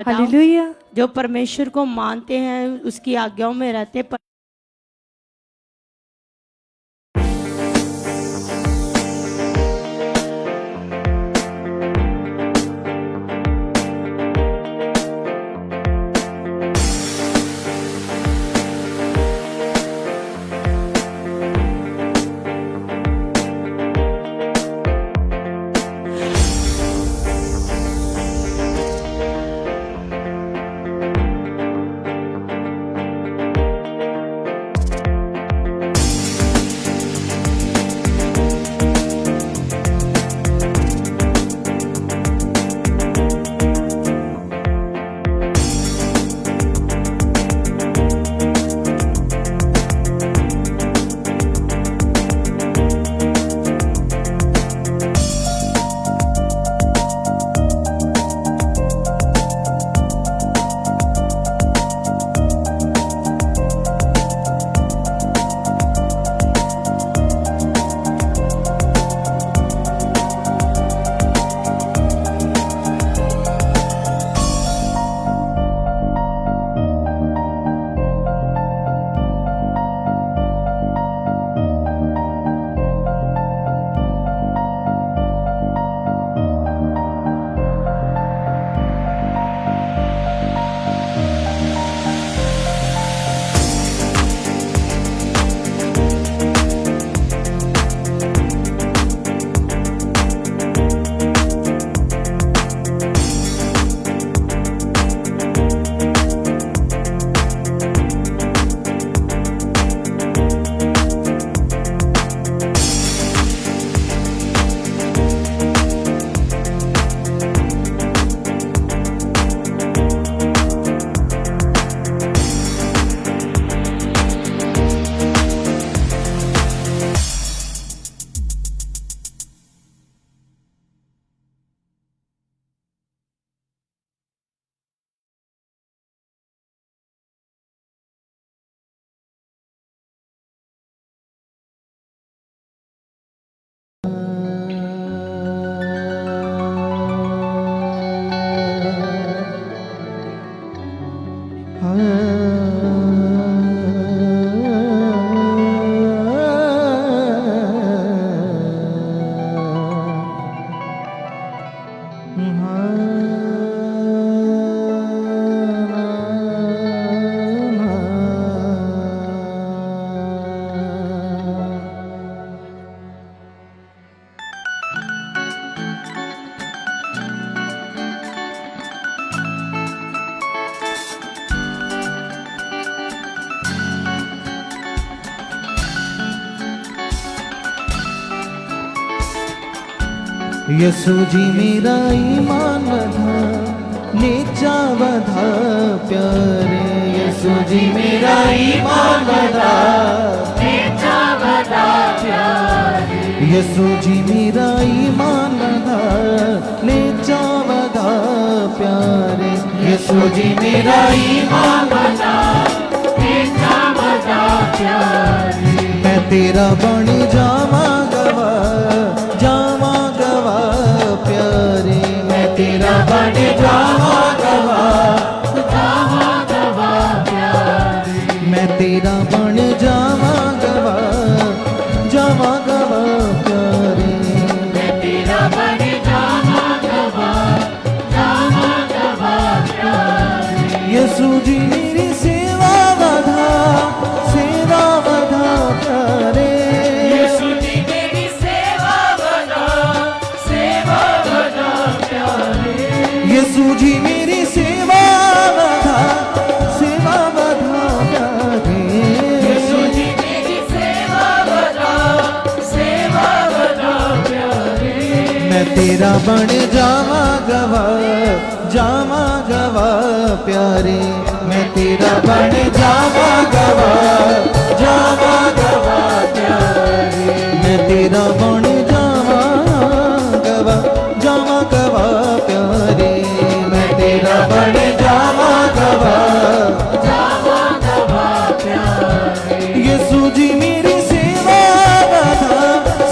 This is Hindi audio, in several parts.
हालेलुया। जो परमेश्वर को मानते हैं, उसकी आज्ञाओं में रहते हैं। यसु जी मेरा ईमान बधा, नीचा बधा प्यारे। यसु जी मेरा ईमान बधा, नीचा बधा प्यारे। यसु जी मेरा ईमान बधा, नीचा बधा प्यारे। यसु जी मेरा ईमान बधा, नीचा बधा प्यारे। मैं तेरा बन जावा गवा, जावा गवा प्यारे। मैं तेरा बन जावा गवा, जावा गवा प्यारे। मैं तेरा बन जावा गवा, जावा गवा प्यारे। मैं तेरा बन जावा गवा, जावा गवा प्यारे। यसु जी मेरी सेवा वधा, सेवा वधा प्यारे। यसु जी मेरी सेवा वधा, सेवा वधा प्यारे। यसु जी मेरी सेवा वधा, सेवा वधा प्यारे। यसु जी मेरी सेवा वधा, सेवा वधा प्यारे। मैं तेरा बन जावा गवा, जावा गवा प्यारे। मैं तेरा बन जावा गवा, जावा गवा प्यारे। मैं तेरा बन जावा गवा, जावा गवा प्यारे। मैं तेरा बन जावा गवा, जावा गवा प्यारे। यसु जी मेरी सेवा वधा,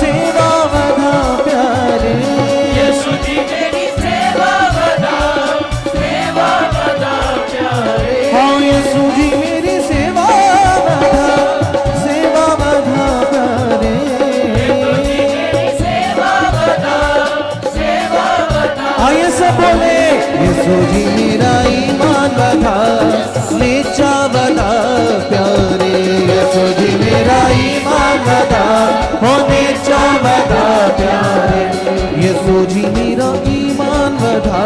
सेवा वधा प्यारे। यसु जी मेरी सेवा वधा, सेवा वधा मेरा ईमान बढ़ा, नीचा बढ़ा प्यारे यसु जी मेरा ईमान बढ़ा, हो नीचा बढ़ा प्यारे यसु जी मेरा ईमान बढ़ा,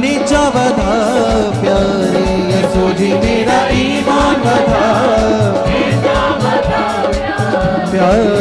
नीचा बढ़ा प्यारे यसु जी मेरा ईमान बढ़ा प्यारे।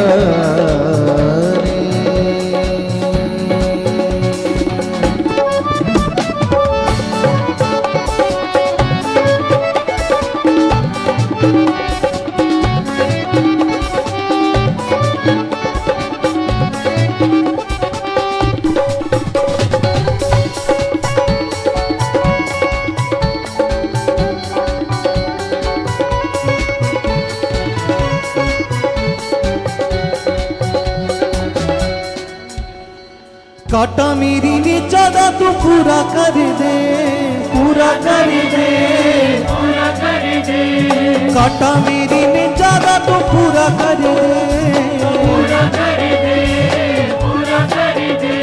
काटा मेरी नीचा दा तू पूरा कर दे, पूरा कर दे, पूरा कर दे, काटा मेरी नीचा दा तू पूरा कर दे, पूरा कर दे, पूरा कर दे,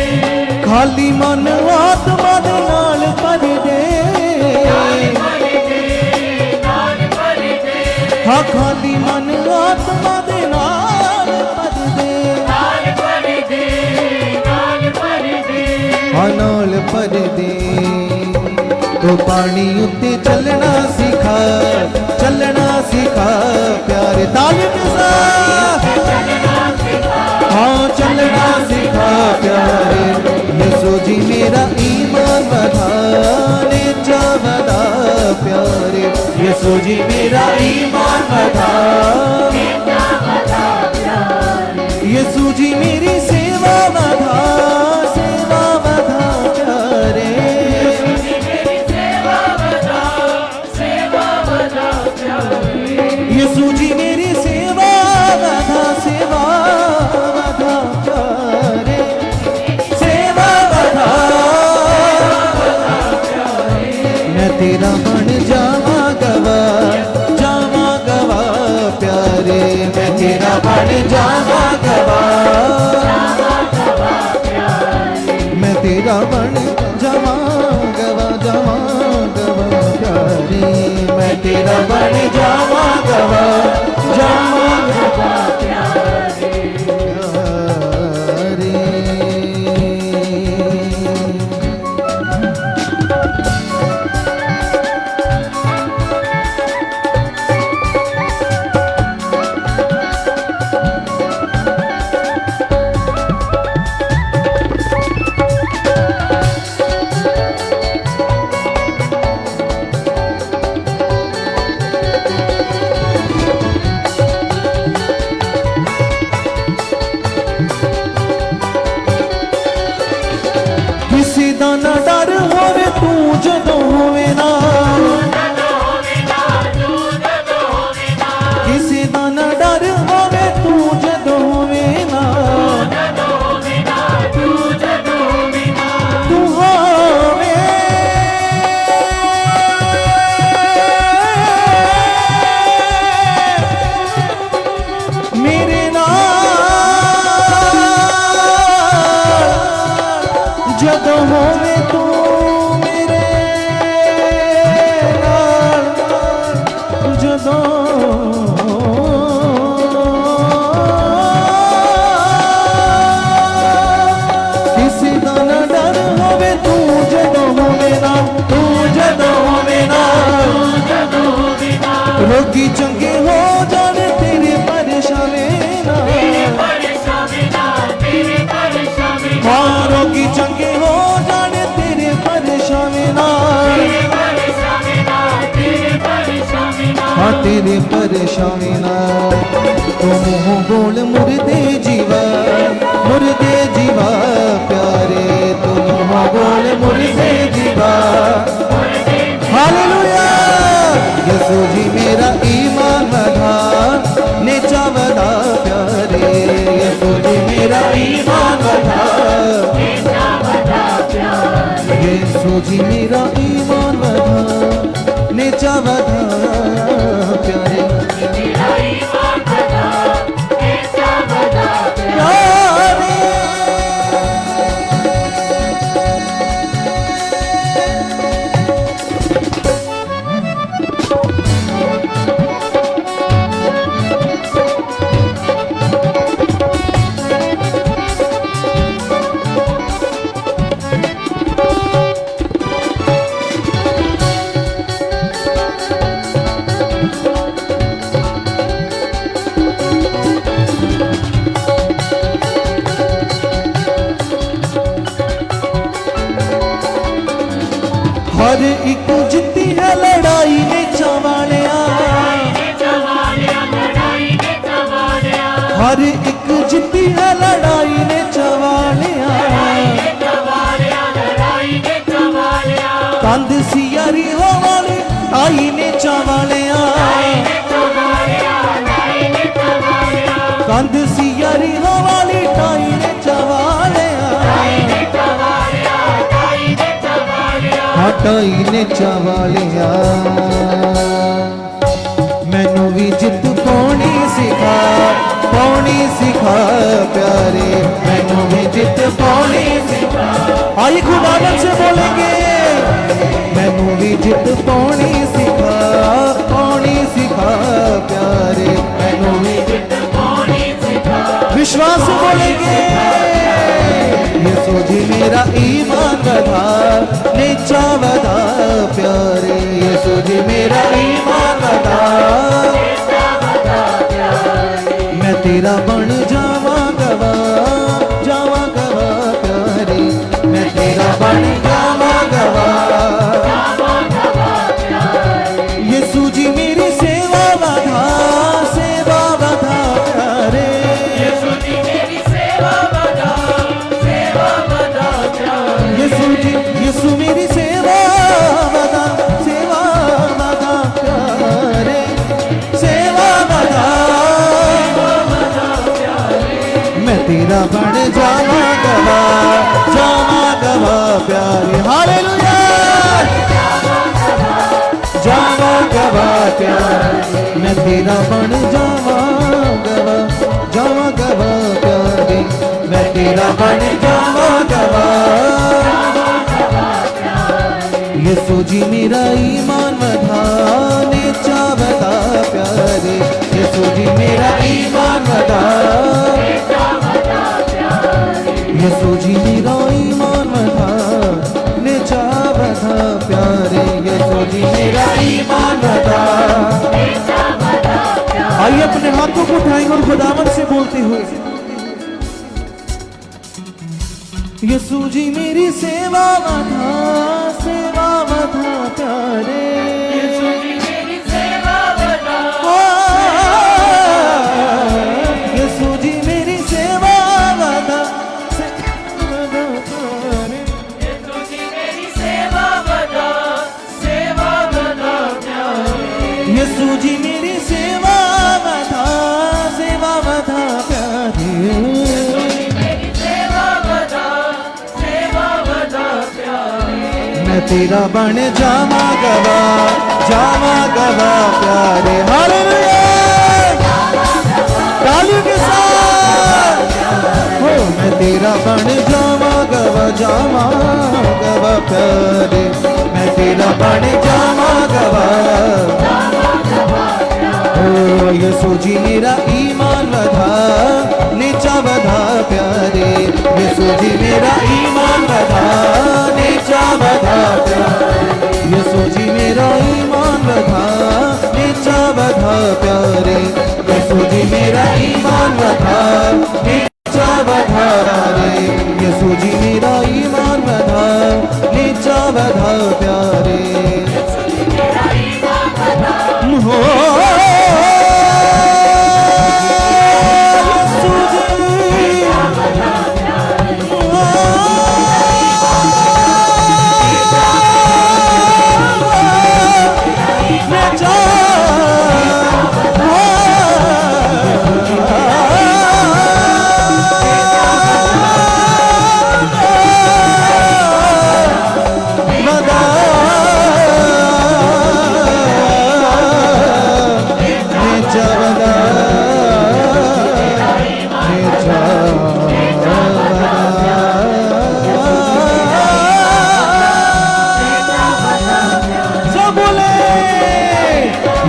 खाली मन आत्मा दे नाल भर दे, हाँ खाली मन आत्मा दे नाल भर दे, नाल भर दे, तो पानी उत्ते चलना सिखा, चलना सिखा प्यारे तालिब सा, हाँ चलना सिखा प्यारे यसु जी मेरा ईमान बढ़ा, नीचा बढ़ा प्यारे यसु जी मेरा ईमान बढ़ा, यसु जी मेरी सेवा बढ़ा, सेवा बढ़ा प्यारे यसु जी मेरी सेवा बढ़ा, सेवा बढ़ा प्यारे सेवा बढ़ा, मैं तेरा बन जावा गवा, जावा गवा प्यारे मैं तेरा बन जावा गवा, मैं तेरा बन जावा गवा, जावा गवा प्यारे मैं तेरा बन जावा गवा, जावा गवा प्यारे। किसी दा ना डर होवे तू जदों होवे ना, किसी दा ना डर होवे तू जदों होवे ना, तू होवे मेरे जदों होवे तू मेरे नाल, जदों किसी दा ना डर होवे तू जदों होवे ना, तू जदों होवे ना, रोगी चंगे हो जाने तेरे परेशाने ना, हाँ रोगी चंगे हो जाने तेरे परेशानी ना, हाँ तेरे परेशानी ना, तुम हो बोल मुर्दे जीवा, मुर्दे जीवा प्यारे तुम हो बोल मुर्दे जीवा, हालेलुया यसु जी मेरा ईमान बढ़ा, नीचा बढ़ा प्यारे यसु जी मेरा ईमान बढ़ा, यसु जी मेरा ईमान बढ़ा, नीचा बढ़ा प्यारे मेरा ईमान बढ़ा, नीचा बढ़ा प्यारे। हर एक जितती है लड़ाई नेचा वालिया, हर एक जितती है लड़ाई नेचा वालिया, कंध सियारी हो वाली आई नेचा वालिया, कंध सियारी हो वाली टाई नेचा वालिया, टाई नेचा वालिया। मैनू भी जित पानी सिखा प्यारे, मैनू भी जित पानी सिखा। आई खुदावन से बोलेंगे, मैनू भी जित पानी सिखा प्यारे, मैनू भी जित पानी सिखा। विश्वास से बोलेंगे, यीशु जी मेरा ईमान बढ़ा, नीचा बढ़ा प्यारे, यीशु जी मेरा ईमान बढ़ा, मैं तेरा बन जावा गवा प्यारे, मैं तेरा बन जावा गवा। यीशु जी मेरी सेवा बढ़ा प्यारे, यीशु जी मेरी सेवा बढ़ा यीशु जी, यीशु मेरी सेवा बढ़ा प्यारे, सेवा बढ़ा, मैं तेरा बन जावा गवा प्यारे। हालेलुया, जावा गवा प्यारे, मैं तेरा बन जावा गवा प्यारे, मैं तेरा बन जावा गवा। यीशु जी मेरा ईमान बढ़ा, नीचा बढ़ा प्यारे, यीशु जी मेरा ईमान बढ़ा, यीशु जी मेरा ईमान बढ़ा, नीचा बढ़ा प्यारे, यीशु जी मेरा ईमान बढ़ा। आइए अपने हाथों को उठाएंगे और खुदावंद से बोलते हुए, यीशु जी मेरी सेवा बढ़ा प्यारे, यीशु जी मेरी सेवा बढ़ा, यीशु जी मेरी सेवा बढ़ा, यीशु जी मेरी सेवा बढ़ा प्यारे, यीशु जी मेरी सेवा बढ़ा प्यारे, मैं तेरा बन जावा गवा प्यारे। हालेलुया, तालियों के साथ हो, मैं तेरा बन जावा गवा प्यारे, मैं तेरा बन जावा गवा। ओ यीशु जी मेरा ईमान बढ़ा, नीचा बढ़ा प्यारे, यीशु जी मेरा ईमान बढ़ा, नीचा बढ़ा प्यारे, यीशु जी मेरा ईमान बढ़ा, नीचा बढ़ा प्यारे, यीशु जी मेरा ईमान बढ़ा, नीचा बढ़ा रे, यीशु जी मेरा ईमान बढ़ा, नीचा बढ़ा प्यारे, हो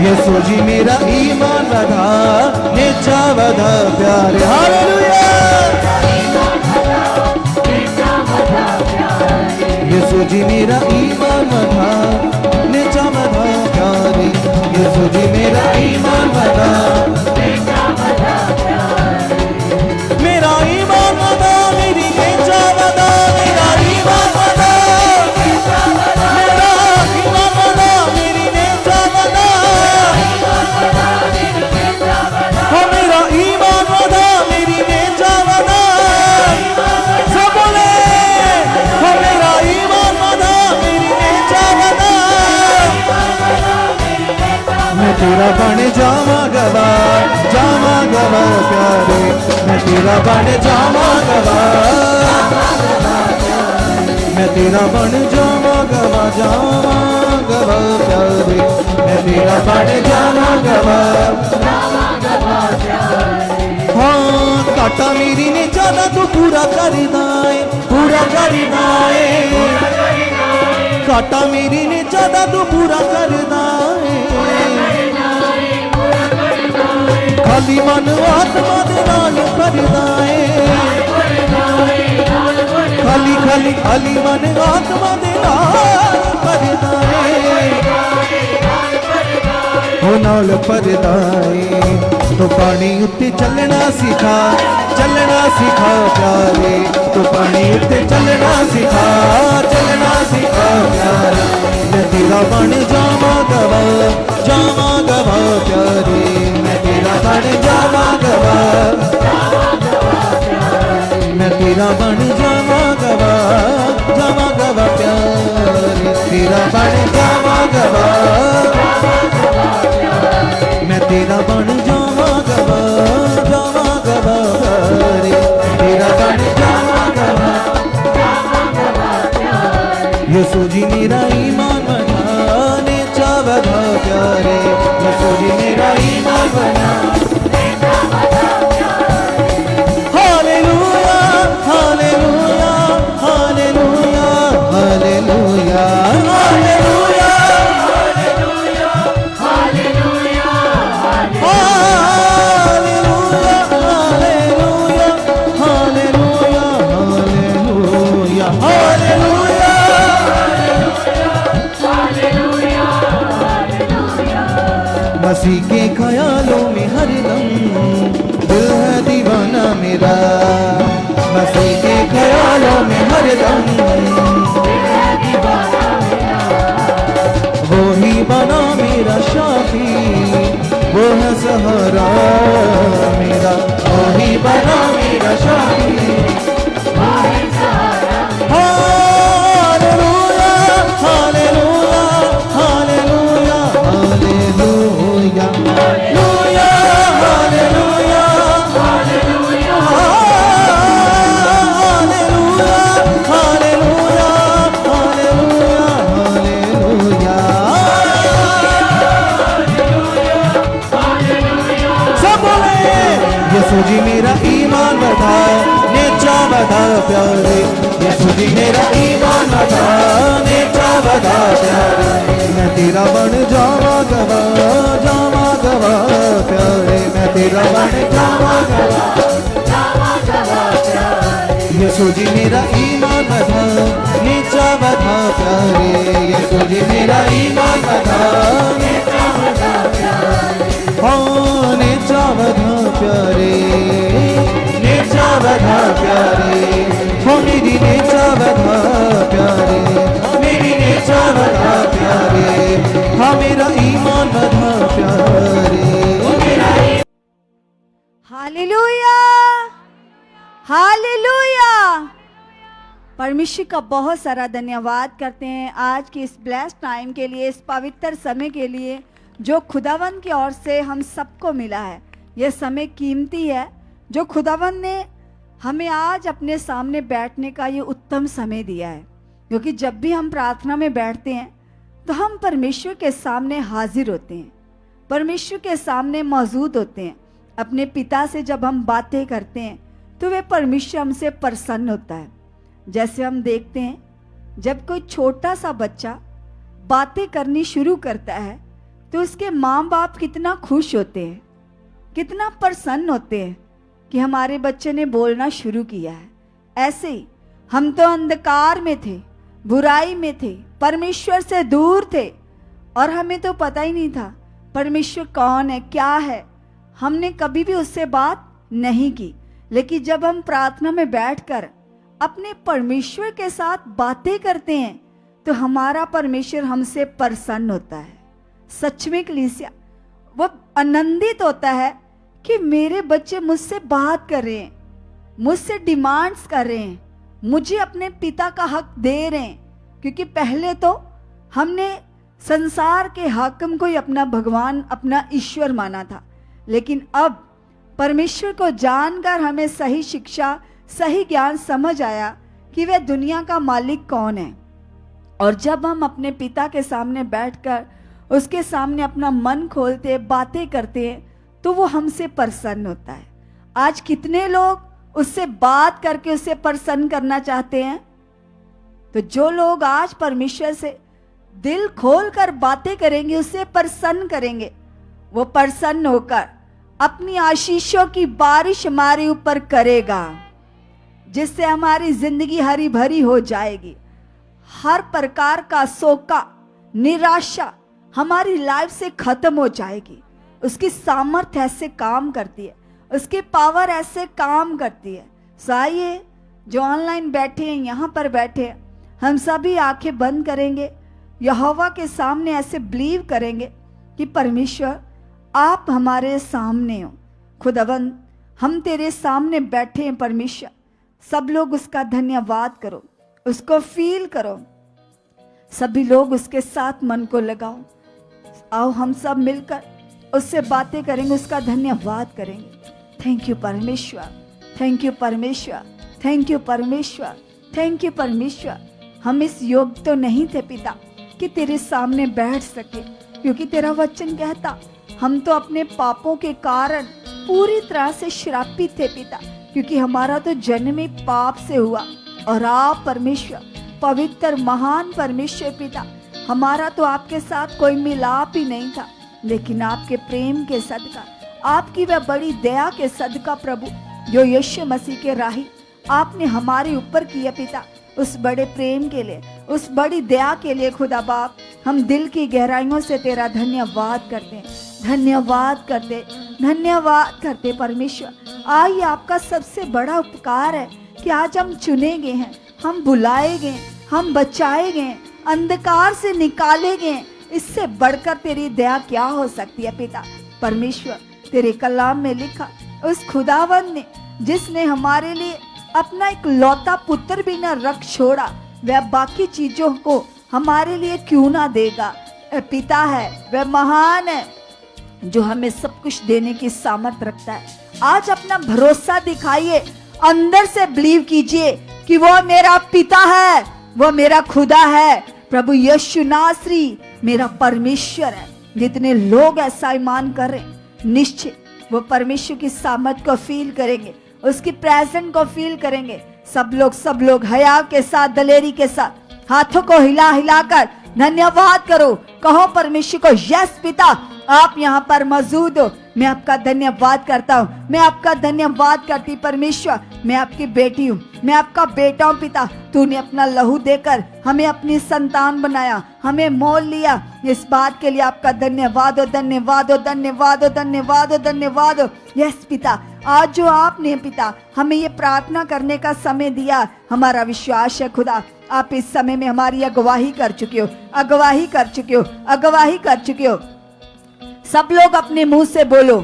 यीशु जी मेरा ईमान बढ़ा, नीचा बढ़ा प्यारे। हालेलुया, यीशु जी मेरा ईमान बढ़ा, नीचा बढ़ा प्यारे, यीशु जी मेरा ईमान बढ़ा, मेरा ईमान बढ़ा, मेरी नीचा बढ़ा, मेरा ईमान बढ़ा, मेरा गवा जावा गवा प्यारे मैं तेरा बन जावा गवा मैं तेरा बन जावा गवा प्यारे मैं तेरा बन जावा गवा हाँ काटा मेरी ने ज्यादा तू पूरा कर दाए काटा मेरी ने ज्यादा तू पूरा कर दाए खाली मन आत्मा दे नाल कर दाए खाली खाली खाली मन आत्मा दे नाल कर दाए हो नाल पर दाए तो पानी उत्ते चलना सिखा प्यारे तो पानी उत्ते चलना सिखा प्यारे मैं तेरा बन जावा गवा प्यारे मैं तेरा बन जावा गवा मैं तेरा बन जावा गवा प्यारे तेरा बन जावा गवा मैं तेरा बन जावा गवा प्यारे तेरा बन जावा गवा यसु जी मेरा ईमान बनाने चावधा प्यारे यसु जी मेरा ईमान बना hallelujah hallelujah hallelujah hallelujah hallelujah मसीह के ख्यालों में हरदम दिल है दीवाना मेरा मसीह के ख्यालों में हरदम वो ही बना मेरा शाफी वो है सहारा मेरा वो ही बना मेरा शाफी यसु जी मेरा ईमान बढ़ा नेचा बढ़ा प्यारे यसु जी मेरा ईमान बढ़ा नेचा बढ़ा प्यारे मैं तेरा बन जावा गवा प्यारे मैं तेरा बन जावा गवा यसु जी मेरा ईमान बढ़ा नेचा बढ़ा प्यारे यसु जी मेरा ईमान बढ़ा हाँ नेचा बढ़ा प्यारे हो मेरी नेचा बढ़ा प्यारे मेरी नेचा बढ़ा प्यारे हाँ मेरा ईमान बढ़ा प्यारे हालेलुया हालेलुया। परमेश्वर का बहुत सारा धन्यवाद करते हैं आज के इस ब्लेस्ड टाइम के लिए, इस पवित्र समय के लिए जो खुदावन की ओर से हम सबको मिला है। यह समय कीमती है जो खुदावन ने हमें आज अपने सामने बैठने का ये उत्तम समय दिया है, क्योंकि जब भी हम प्रार्थना में बैठते हैं तो हम परमेश्वर के सामने हाजिर होते हैं, परमेश्वर के सामने मौजूद होते हैं। अपने पिता से जब हम बातें करते हैं तो वे परमेश्वर हमसे प्रसन्न होता है। जैसे हम देखते हैं जब कोई छोटा सा बच्चा बातें करनी शुरू करता है तो उसके माँ बाप कितना खुश होते हैं, कितना प्रसन्न होते हैं कि हमारे बच्चे ने बोलना शुरू किया है। ऐसे ही हम तो अंधकार में थे, बुराई में थे, परमेश्वर से दूर थे और हमें तो पता ही नहीं था परमेश्वर कौन है, क्या है। हमने कभी भी उससे बात नहीं की, लेकिन जब हम प्रार्थना में बैठकर अपने परमेश्वर के साथ बातें करते हैं तो हमारा परमेश्वर हमसे प्रसन्न होता है। सच में कलीसिया वो आनंदित होता है कि मेरे बच्चे मुझसे बात कर रहे हैं, मुझसे डिमांड्स कर रहे हैं, मुझे अपने पिता का हक दे रहे हैं। क्योंकि पहले तो हमने संसार के हाकिम को ही अपना भगवान, अपना ईश्वर माना था, लेकिन अब परमेश्वर को जानकर हमें सही शिक्षा, सही ज्ञान समझ आया कि वह दुनिया का मालिक कौन है। और जब हम अपने पिता के सामने बैठकर उसके सामने अपना मन खोलते, बातें करते हैं, तो वो हमसे प्रसन्न होता है। आज कितने लोग उससे बात करके उसे प्रसन्न करना चाहते हैं? तो जो लोग आज परमेश्वर से दिल खोलकर बातें करेंगे, उससे प्रसन्न करेंगे, वो प्रसन्न होकर अपनी आशीषों की बारिश हमारे ऊपर करेगा, जिससे हमारी जिंदगी हरी भरी हो जाएगी। हर प्रकार का शोका, निराशा हमारी लाइफ से खत्म हो जाएगी। उसकी सामर्थ्य ऐसे काम करती है, उसकी पावर ऐसे काम करती है। आइए जो ऑनलाइन बैठे हैं, यहाँ पर बैठे हैं, हम सभी आंखें बंद करेंगे, यहोवा के सामने ऐसे बिलीव करेंगे कि परमेश्वर आप हमारे सामने हो। खुदावंद, हम तेरे सामने बैठे हैं परमेश्वर। सब लोग उसका धन्यवाद करो, उसको फील करो। सभी लोग उसके साथ मन को लगाओ। आओ हम सब मिलकर उससे बातें करेंगे, उसका धन्यवाद करेंगे। थैंक यू परमेश्वर, थैंक यू परमेश्वर, थैंक यू परमेश्वर, थैंक यू परमेश्वर। हम इस योग तो नहीं थे पिता कि तेरे सामने बैठ सके, क्योंकि तेरा वचन कहता हम तो अपने पापों के कारण पूरी तरह से श्रापित थे पिता, क्योंकि हमारा तो जन्म ही पाप से हुआ। और आप परमेश्वर, पवित्र महान परमेश्वर पिता, हमारा तो आपके साथ कोई मिलाप ही नहीं था, लेकिन आपके प्रेम के सदका, आपकी वह बड़ी दया के सदका प्रभु, जो यीशु मसीह के राही आपने हमारे ऊपर किया पिता, उस बड़े प्रेम के लिए, उस बड़ी दया के लिए खुदा बाप, हम दिल की गहराइयों से तेरा धन्यवाद करते हैं, धन्यवाद करते, धन्यवाद करते परमेश्वर। आज आपका सबसे बड़ा उपकार है कि आज हम चुने गए हैं, हम बुलाए गए, हम बचाए गए, अंधकार से निकाले गए। इससे बढ़कर तेरी दया क्या हो सकती है पिता परमेश्वर। तेरे कलाम में लिखा, उस खुदावंद ने जिसने हमारे लिए अपना एक लौता पुत्र भी न रख छोड़ा, वह बाकी चीजों को हमारे लिए क्यों ना देगा। पिता है, वह महान है, जो हमें सब कुछ देने की सामर्थ रखता है। आज अपना भरोसा दिखाइए, अंदर से बिलीव कीजिए कि वो मेरा पिता है, वो मेरा खुदा है, प्रभु यीशु नासरी मेरा परमेश्वर है। जितने लोग ऐसा ईमान कर रहे हैं, निश्चय वो परमेश्वर की सामर्थ को फील करेंगे, उसकी प्रेजेंट को फील करेंगे। सब लोग हया के साथ, दलेरी के साथ हाथों को हिला हिलाकर धन्यवाद करो। कहो परमेश्वर को, यस पिता आप यहाँ पर मौजूद हो, मैं आपका धन्यवाद करता हूँ, मैं आपका धन्यवाद करती परमेश्वर। मैं आपकी बेटी हूँ, मैं आपका बेटा हूँ पिता। तूने अपना लहू देकर हमें अपनी संतान बनाया, हमें मोल लिया। इस बात के लिए आपका धन्यवाद हो, धन्यवाद हो, धन्यवाद हो, धन्यवाद हो, धन्यवाद हो। यस पिता, आज जो आपने पिता हमें ये प्रार्थना करने का समय दिया, हमारा विश्वास है खुदा आप इस समय में हमारी अगवाही कर चुके हो, अगवाही कर चुके हो, अगवाही कर चुके हो। सब लोग अपने मुंह से बोलो,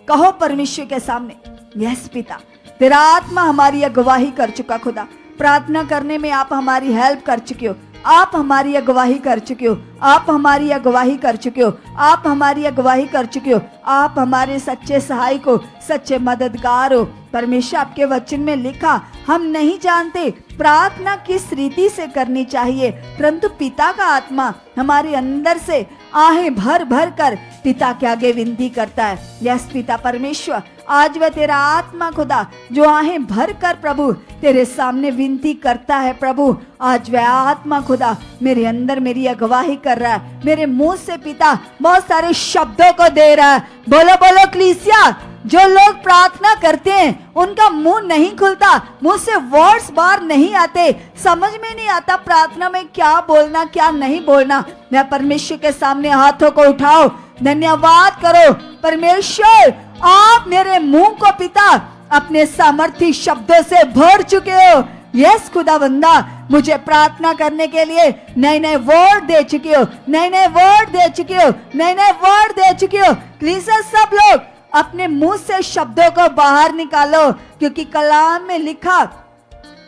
कहो परमेश्वर के सामने, यस पिता तेरा आत्मा हमारी अगवाही कर चुका खुदा। प्रार्थना करने में आप हमारी हेल्प कर चुके हो, आप हमारी अगवाही कर चुके हो, आप हमारी अगवाही कर चुके हो, आप हमारी अगवाही कर चुके हो। आप हमारे सच्चे सहायक हो, सच्चे मददगार हो। परमेश्वर आपके वचन में लिखा, हम नहीं जानते प्रार्थना किस रीति से करनी चाहिए, परंतु पिता का आत्मा हमारे अंदर से आहें भर भर कर पिता के आगे विनती करता है। यस पिता परमेश्वर, आज वह तेरा आत्मा खुदा जो आहें भर कर प्रभु तेरे सामने विनती करता है प्रभु, आज वह आत्मा खुदा मेरे अंदर मेरी अगवाही कर रहा है, मेरे मुंह से पिता बहुत सारे शब्दों को दे रहा है। बोलो बोलो क्लीसिया, जो लोग प्रार्थना करते हैं उनका मुंह नहीं खुलता, मुंह से वर्ड्स बाहर नहीं आते, समझ में नहीं आता प्रार्थना में क्या बोलना क्या नहीं बोलना। मैं परमेश्वर के सामने हाथों को उठाओ, धन्यवाद करो परमेश्वर, आप मेरे मुंह को पिता अपने सामर्थी शब्दों से भर चुके हो। यस खुदावंदा, मुझे प्रार्थना करने के लिए नए नए वर्ड दे चुके हो, नए नए वर्ड दे चुके हो, नए नए वर्ड दे चुके हो। क्लीसिया सब लोग अपने मुंह से शब्दों को बाहर निकालो, क्योंकि कलाम में लिखा,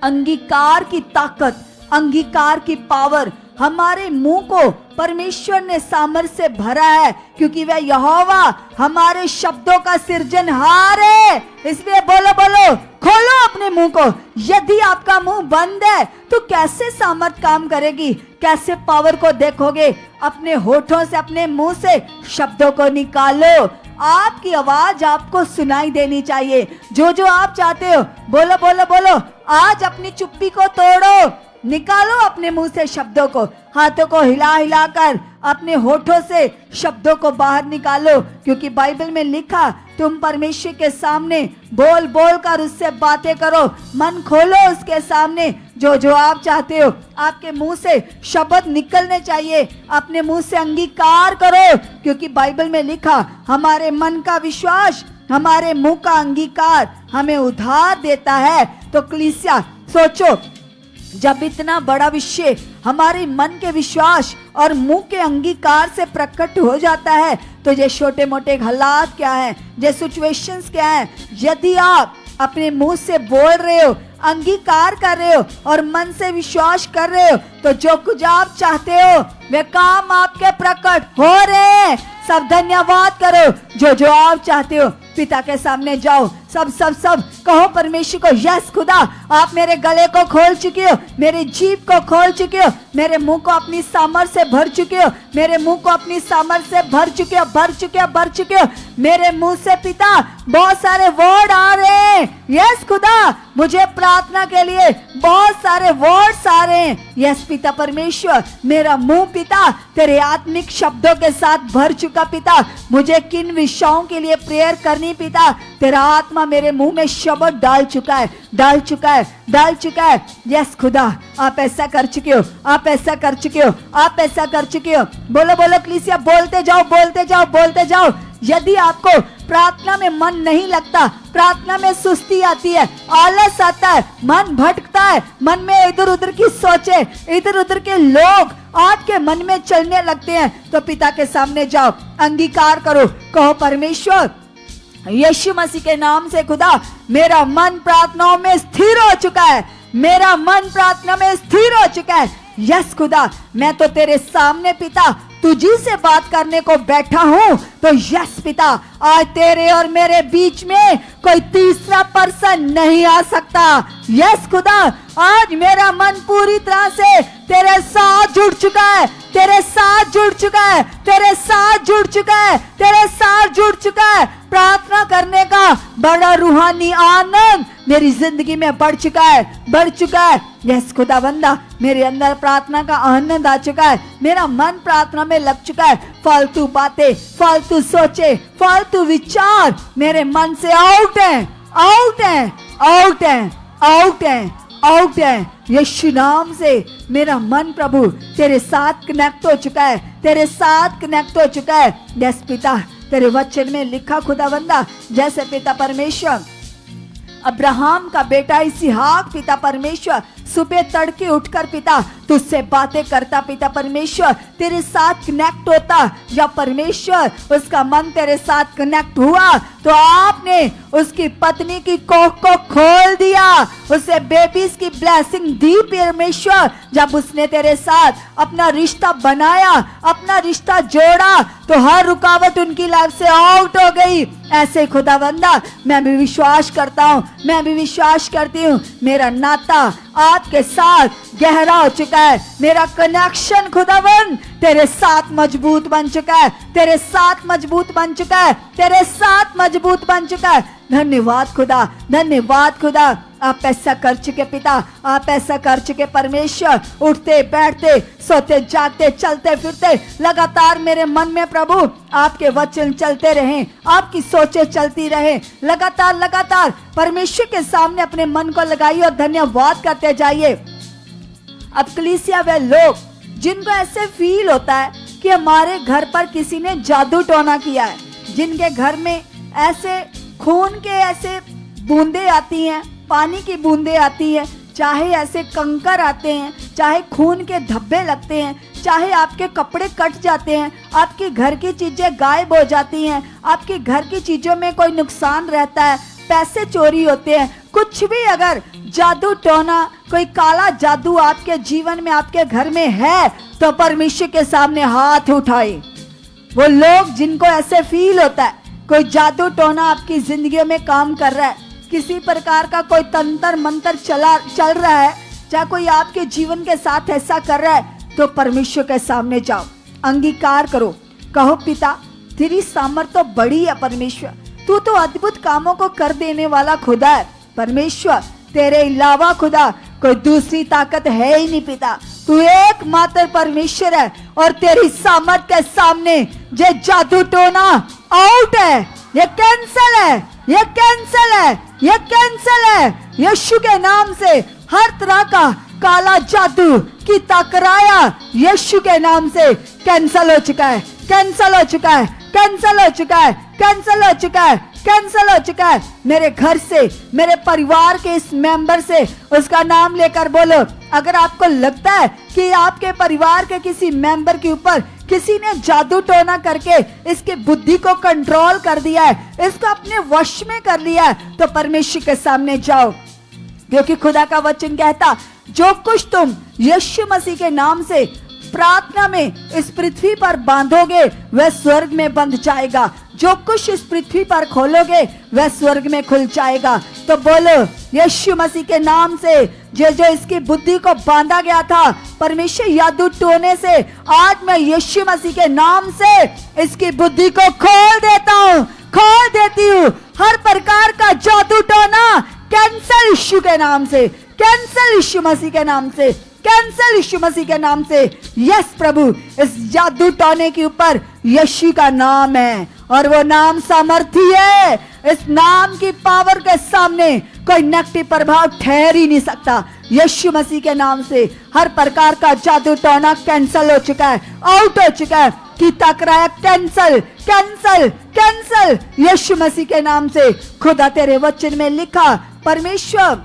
अंगीकार की ताकत, अंगीकार की पावर हमारे मुंह को परमेश्वर ने सामर्थ्य से भरा है, क्योंकि वह यहोवा हमारे शब्दों का सृजनहार है। इसलिए बोलो बोलो, खोलो अपने मुंह को। यदि आपका मुंह बंद है तो कैसे सामर्थ काम करेगी, कैसे पावर को देखोगे। अपने होठों से, अपने मुंह से शब्दों को निकालो। आपकी आवाज आपको सुनाई देनी चाहिए। जो जो आप चाहते हो बोलो बोलो बोलो। आज अपनी चुप्पी को तोड़ो, निकालो अपने मुंह से शब्दों को। हाथों को हिला हिला कर अपने होठों से शब्दों को बाहर निकालो, क्योंकि बाइबल में लिखा, तुम परमेश्वर के सामने बोल बोल कर उससे बातें करो। मन खोलो उसके सामने। जो जो आप चाहते हो आपके मुंह से शब्द निकलने चाहिए। अपने मुंह से अंगीकार करो, क्योंकि बाइबल में लिखा, हमारे मन का विश्वास, हमारे मुंह का अंगीकार हमें उद्धार देता है। तो कलीसिया सोचो, जब इतना बड़ा विषय हमारे मन के विश्वास और मुंह के अंगीकार से प्रकट हो जाता है, तो ये छोटे मोटे हालात क्या है, ये सिचुएशंस क्या है, यदि आप अपने मुंह से बोल रहे हो, अंगीकार कर रहे हो और मन से विश्वास कर रहे हो, तो जो कुछ आप चाहते हो वे काम आपके प्रकट हो रहे हैं। सब धन्यवाद करो। जो जो आप चाहते हो पिता के सामने जाओ। सब सब सब कहो परमेश्वर को, यस खुदा, आप मेरे गले को खोल चुके हो, मेरी जीभ को खोल चुके हो, मेरे मुंह को अपनी सामर्थ्य से भर चुके हो, मेरे मुंह को अपनी सामर्थ्य से भर चुके हो, भर चुके हो, भर चुके हो। मेरे मुंह से पिता बहुत सारे वर्ड आ रहे हैं। यस खुदा, मुझे प्रार्थना के लिए बहुत सारे वर्ड्स आ रहे हैं। यस पिता परमेश्वर, मेरा मुंह पिता तेरे आत्मिक शब्दों के साथ भर चुका पिता। मुझे किन विषयों के लिए प्रेयर करनी पिता, तेरा आत्मा मेरे मुंह में शब्द डाल चुका है, डाल चुका है, डाल चुका है। यस खुदा, आप ऐसा कर चुके हो, आप ऐसा कर चुके हो, आप ऐसा कर चुके हो। बोलो बोलो कलीसिया, बोलते जाओ, बोलते जाओ, बोलते जाओ। यदि आपको प्रार्थना में मन नहीं लगता, प्रार्थना में सुस्ती आती है, आलस आता है, मन भटकता है, मन में इधर उधर की सोचे, इधर उधर के लोग आपके मन में चलने लगते हैं, तो पिता के सामने जाओ, अंगीकार करो, कहो परमेश्वर यीशु मसीह के नाम से खुदा, मेरा मन प्रार्थनाओं में स्थिर हो चुका है, मेरा मन प्रार्थना में स्थिर हो चुका है। यस खुदा, मैं तो तेरे सामने पिता तुझी से बात करने को बैठा हूं। तो यस पिता, आज तेरे और मेरे बीच में कोई तीसरा पर्सन नहीं आ सकता। यस खुदा, आज मेरा मन पूरी तरह से तेरे साथ जुड़ चुका है, तेरे साथ जुड़ चुका है, तेरे साथ जुड़ चुका है, तेरे साथ जुड़ चुका है। प्रार्थना करने का बड़ा रूहानी आनंद मेरी जिंदगी में बढ़ चुका है, बढ़ चुका है। यस खुदा बंदा, मेरे अंदर प्रार्थना का आनंद आ चुका है, मेरा मन प्रार्थना में लग चुका है। फालतू बातें, फालतू सोचे, फालतू विचार मेरे मन से आउट है, आउट है, आउट है, आउट है, आउट है। यीशु नाम से मेरा मन प्रभु तेरे साथ कनेक्ट हो चुका है, तेरे साथ कनेक्ट हो चुका है। यस पिता, तेरे वचन में लिखा खुदावंदा, जैसे पिता परमेश्वर अब्राहम का बेटा इसहाक पिता परमेश्वर सुबह तड़के उठकर पिता तुझसे बातें करता, पिता परमेश्वर तेरे साथ कनेक्ट होता, या परमेश्वर उसका मन तेरे साथ कनेक्ट हुआ तो आपने उसकी पत्नी की कोख को खोल दिया, उसे बेबीज की ब्लेसिंग दी परमेश्वर। जब उसने तेरे साथ अपना रिश्ता बनाया, अपना रिश्ता जोड़ा, तो हर रुकावट उनकी लाइफ से आउट हो गई। ऐसे खुदावंदा, मैं भी विश्वास करता हूँ, मैं भी विश्वास करती हूँ, मेरा नाता आपके साथ गहरा हो चुका है, मेरा कनेक्शन खुदावन तेरे साथ मजबूत बन चुका है, तेरे साथ मजबूत बन चुका है, तेरे साथ मजबूत बन चुका है। धन्यवाद खुदा, धन्यवाद खुदा, आप ऐसा कर चुके पिता, आप ऐसा कर चुके परमेश्वर। उठते बैठते सोते जागते चलते फिरते लगातार मेरे मन में प्रभु आपके वचन चलते रहे, आपकी सोचें चलती रहे, लगातार लगातार परमेश्वर के सामने अपने मन को लगाइए और धन्यवाद करते जाइए। अब कलीसिया वे लोग जिनको ऐसे फील होता है कि हमारे घर पर किसी ने जादू टोना किया है, जिनके घर में ऐसे खून के ऐसे बूंदे आती हैं, पानी की बूंदे आती है, चाहे ऐसे कंकर आते हैं, चाहे खून के धब्बे लगते हैं, चाहे आपके कपड़े कट जाते हैं, आपके घर की चीजें गायब हो जाती हैं, आपके घर की चीजों में कोई नुकसान रहता है, पैसे चोरी होते हैं, कुछ भी अगर जादू टोना, कोई काला जादू आपके जीवन में, आपके घर में है, तो परमेश्वर के सामने हाथ उठाए। वो लोग जिनको ऐसे फील होता है कोई जादू टोना आपकी जिंदगी में काम कर रहा है, किसी प्रकार का कोई तंत्र मंत्र चल रहा है, चाहे कोई आपके जीवन के साथ ऐसा कर रहा है, तो परमेश्वर के सामने जाओ, अंगीकार करो, कहो पिता तेरी सामर्थ तो बड़ी है परमेश्वर, तू तो अद्भुत कामों को कर देने वाला खुदा है परमेश्वर, तेरे अलावा खुदा कोई दूसरी ताकत है ही नहीं पिता, तू एकमात्र परमेश्वर है और तेरी सामर्थ के सामने ये जादू टोना आउट है, ये कैंसल है, ये कैंसल है, ये कैंसल है। यीशु के नाम से हर तरह का काला जादू की तकराया यीशु के नाम से कैंसल हो चुका है, कैंसल हो चुका है, कैंसल हो चुका है, कैंसल हो चुका है, कैंसल हो चुका है। मेरे घर से, मेरे परिवार के इस मेंबर से उसका नाम लेकर बोलो। अगर आपको लगता है कि आपके परिवार के किसी मेंबर के ऊपर किसी ने जादू टोना करके इसकी बुद्धि को कंट्रोल कर दिया है, इसको अपने वश में कर लिया है, तो परमेश्वर के सामने जाओ, क्योंकि खुदा का वचन कहता जो कुछ तुम यीशु मसीह के नाम से प्रार्थना में इस पृथ्वी पर बांधोगे वह स्वर्ग में बंध जाएगा, जो कुछ इस पृथ्वी पर खोलोगे वह स्वर्ग में खुल जाएगा। तो बोलो यीशु मसीह के नाम से जो इसकी बुद्धि को बांधा गया था परमेश्वर जादू टोने से, आज मैं यीशु मसीह के नाम से इसकी बुद्धि को खोल देता हूँ, खोल देती हूँ। हर प्रकार का जादू टोना कैंसल यीशु के नाम से, कैंसल यीशु मसीह के नाम से, कैंसल यीशु मसीह के नाम से। यस प्रभु, इस जादू टोने के ऊपर यीशु का नाम है और वो नाम सामर्थी है। इस नाम की पावर के सामने कोई नेगेटिव प्रभाव ठहर ही नहीं सकता। यीशु मसीह के नाम से हर प्रकार का जादू टोना कैंसल हो चुका है, आउट हो चुका है, की तकरार कैंसल, कैंसल, कैंसल यीशु मसीह के नाम से। खुदा तेरे वचन में लिखा परमेश्वर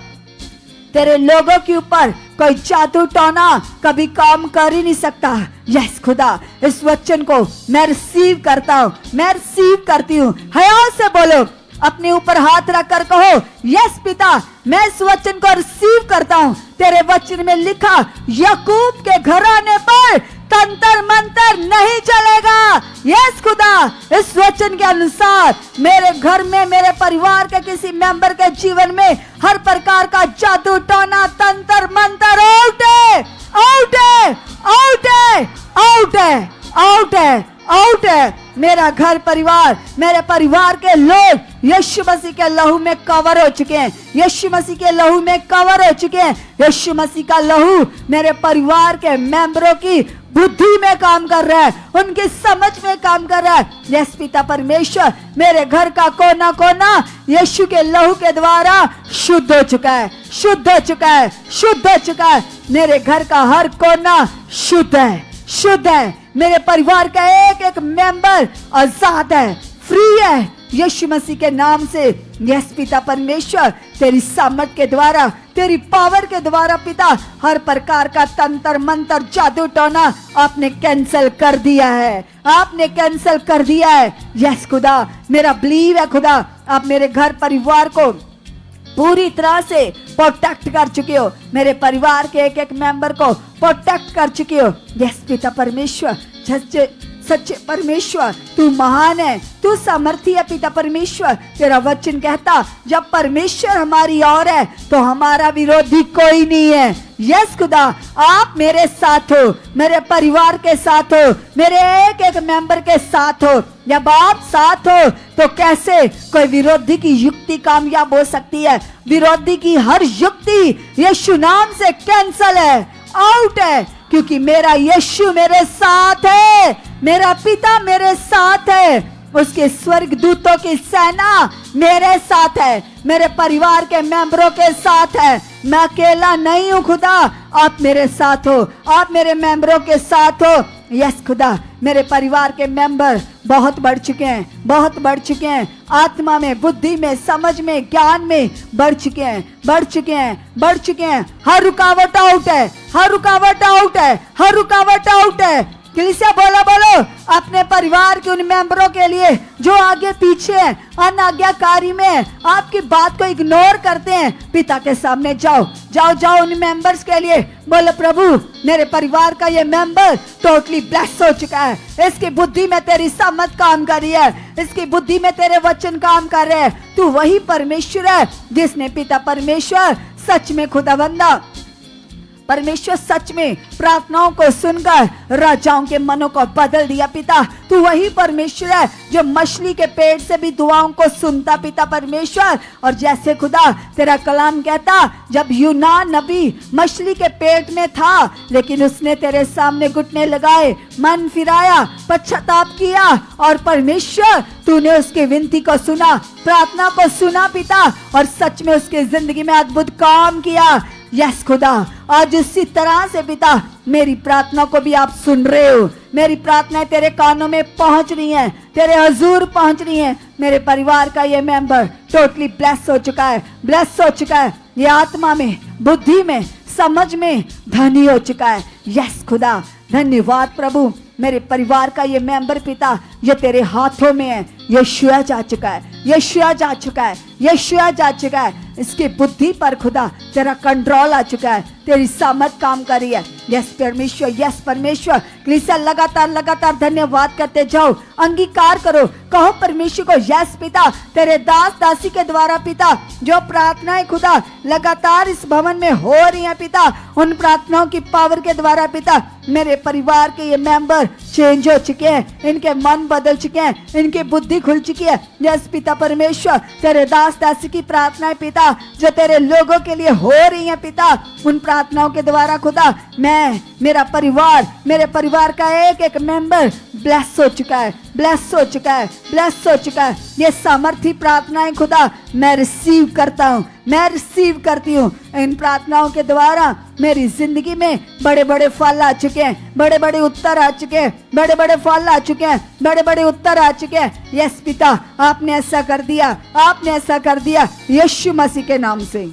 तेरे लोगों के ऊपर कोई जादू टोना कभी काम कर ही नहीं सकता। यस खुदा, इस वचन को मैं रिसीव करता हूँ, मैं रिसीव करती हूँ। हया से बोलो, अपने ऊपर हाथ रखकर कहो यस पिता, मैं इस वचन को रिसीव करता हूँ। तेरे वचन में लिखा याकूब के घराने पर तंत्र मंत्र नहीं चलेगा। यस खुदा, इस वचन के अनुसार मेरे घर में, मेरे परिवार के किसी मेंबर के जीवन में हर प्रकार का जादू टोना तंत्र मंत्र आउट है, आउट है, आउट है, आउट है, आउट है, आउट है। मेरा घर परिवार, मेरे परिवार के लोग यीशु मसीह के लहू में कवर हो चुके हैं, यीशु मसीह के लहू में कवर हो चुके हैं। यीशु मसीह का लहू मेरे परिवार के मेंबरों की बुद्धि में काम कर रहा है, उनकी समझ में काम कर रहा है। यस पिता परमेश्वर, मेरे घर का कोना कोना यीशु के लहू के द्वारा शुद्ध हो चुका है, शुद्ध हो चुका है, शुद्ध हो चुका है। मेरे घर का हर कोना शुद्ध है, शुद्ध है। मेरे परिवार का एक एक मेंबर आजाद है, फ्री है यीशु मसीह के नाम से। यस पिता परमेश्वर, तेरी सामर्थ के द्वारा, तेरी पावर के द्वारा पिता हर प्रकार का तंत्र मंत्र जादू टोना आपने कैंसल कर दिया है, आपने कैंसल कर दिया है। यस खुदा, मेरा बिलीव है खुदा, आप मेरे घर परिवार को पूरी तरह से प्रोटेक्ट कर चुके हो, मेरे परिवार के एक एक मेंबर को प्रोटेक्ट कर चुके हो। यस पिता परमेश्वर, सच्चे परमेश्वर तू महान है, तू सामर्थी है पिता परमेश्वर। तेरा वचन कहता जब परमेश्वर हमारी ओर है तो हमारा विरोधी कोई नहीं है। यस खुदा, आप मेरे साथ हो, मेरे परिवार के साथ हो, मेरे एक एक मेंबर के साथ हो। जब आप साथ हो तो कैसे कोई विरोधी की युक्ति कामयाब हो सकती है? विरोधी की हर युक्ति यीशु नाम से कैंसल है, आउट है, क्योंकि मेरा यीशु मेरे साथ है, मेरा पिता मेरे साथ है, उसके स्वर्ग दूतों की सेना मेरे साथ है, मेरे परिवार के मेंबरों के साथ है। मैं अकेला नहीं हूँ खुदा, आप मेरे साथ हो, आप मेरे मेंबरों के साथ हो। यस खुदा, मेरे परिवार के मेंबर बहुत बढ़ चुके हैं, बहुत बढ़ चुके हैं, आत्मा में, बुद्धि में, समझ में, ज्ञान में बढ़ चुके हैं, बढ़ चुके हैं, बढ़ चुके हैं। हर रुकावट आउट है, हर रुकावट आउट है, हर रुकावट आउट है। कलीसिया बोलो बोलो, अपने परिवार के उन मेंबरों के लिए जो आगे पीछे हैं, अनाज्ञाकारी में हैं, आपकी बात को इग्नोर करते हैं, पिता के सामने जाओ जाओ जाओ उन मेंबर्स के लिए बोलो, प्रभु मेरे परिवार का ये मेंबर टोटली ब्लेस हो चुका है, इसकी बुद्धि में तेरी समझ काम कर रही है, इसकी बुद्धि में तेरे वचन काम कर रहे हैं। तू वही परमेश्वर है जिसने पिता परमेश्वर सच में खुदावंदा परमेश्वर सच में प्रार्थनाओं को सुनकर राजाओं के मनों को बदल दिया। पिता तू वही परमेश्वर है जो मछली के पेट से भी दुआओं को सुनता पिता परमेश्वर। और जैसे खुदा तेरा कलाम कहता, जब यूनान नबी मछली के पेट में था लेकिन उसने तेरे सामने घुटने लगाए, मन फिराया, पश्चाताप किया और परमेश्वर तूने उसकी विनती को सुना, प्रार्थना को सुना पिता, और सच में उसकी जिंदगी में अद्भुत काम किया। यस खुदा, आज उसी तरह से पिता मेरी प्रार्थना को भी आप सुन रहे हो, मेरी प्रार्थनाएं तेरे कानों में पहुंच रही हैं, तेरे हजूर पहुंच रही हैं। मेरे परिवार का ये मेंबर टोटली ब्लेस हो चुका है, ब्लेस हो चुका है, ये आत्मा में, बुद्धि में, समझ में धनी हो चुका है। यस खुदा, धन्यवाद प्रभु। मेरे परिवार का ये मेंबर पिता ये तेरे हाथों में है, यीशुआ जा चुका है, यीशुआ जा चुका है, यीशुआ जा चुका है। इसकी बुद्धि पर खुदा तेरा कंट्रोल आ चुका है, तेरी सामर्थ काम कर रही है। यस परमेश्वर, यस परमेश्वर। कलीसिया लगातार लगातार धन्यवाद करते जाओ, अंगीकार करो, कहो परमेश्वर को यस पिता, तेरे दास दासी के द्वारा पिता जो प्रार्थनाएं खुदा लगातार इस भवन में हो रही हैं पिता, उन प्रार्थनाओं की पावर के द्वारा पिता मेरे परिवार के ये मेंबर चेंज हो चुके हैं, इनके मन बदल चुके हैं, इनकी बुद्धि खुल चुकी है। यस पिता परमेश्वर, तेरे दास दासी की प्रार्थनाएं पिता जो तेरे लोगों के लिए हो रही हैं पिता, उन प्रार्थनाओं के द्वारा खुदा मैं, मेरा परिवार, मेरे परिवार का एक एक मेंबर ब्लेस हो चुका है, ब्लेस हो चुका है, ब्लेस हो चुका है। ये सामर्थी प्रार्थनाएं खुदा मैं रिसीव करता हूँ, मैं रिसीव करती हूँ। इन प्रार्थनाओं के द्वारा मेरी जिंदगी में बड़े बड़े फल आ चुके हैं, बड़े बड़े उत्तर आ चुके हैं, बड़े बड़े फल आ चुके हैं, बड़े बड़े उत्तर आ चुके हैं। यस पिता, आपने ऐसा कर दिया, आपने ऐसा कर दिया, यीशु मसीह के नाम से।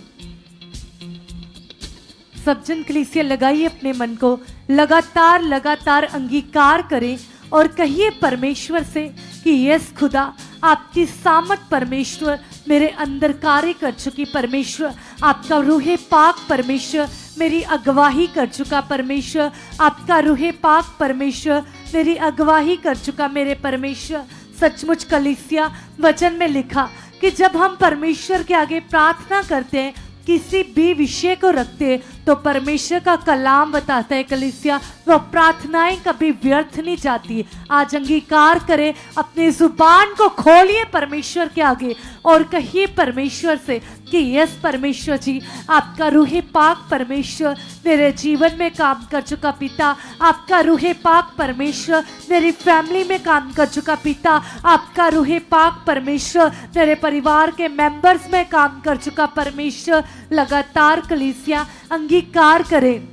सब जन कलीसिया लगाइए अपने मन को, लगातार लगातार अंगीकार करें और कहिए परमेश्वर से कि यस खुदा, आपकी सामर्थ परमेश्वर मेरे अंदर कार्य कर चुकी परमेश्वर, आपका रूहे पाक परमेश्वर मेरी अगवाही कर चुका परमेश्वर, आपका रूहे पाक परमेश्वर मेरी अगवाही कर चुका मेरे परमेश्वर। सचमुच कलीसिया वचन में लिखा कि जब हम परमेश्वर के आगे प्रार्थना करते हैं, किसी भी विषय को रखते हैं, तो परमेश्वर का कलाम बताता है कलीसिया वो प्रार्थनाएं कभी व्यर्थ नहीं जाती। आज अंगीकार करें, अपनी जुबान को खोलिए परमेश्वर के आगे और कहिए परमेश्वर से कि यस परमेश्वर जी, आपका रूहे पाक परमेश्वर मेरे जीवन में काम कर चुका पिता, आपका रूहे पाक परमेश्वर मेरी फैमिली में काम कर चुका पिता, आपका रूहे पाक परमेश्वर मेरे परिवार के मेंबर्स में काम कर चुका परमेश्वर। लगातार कलीसिया अंगीकार करें।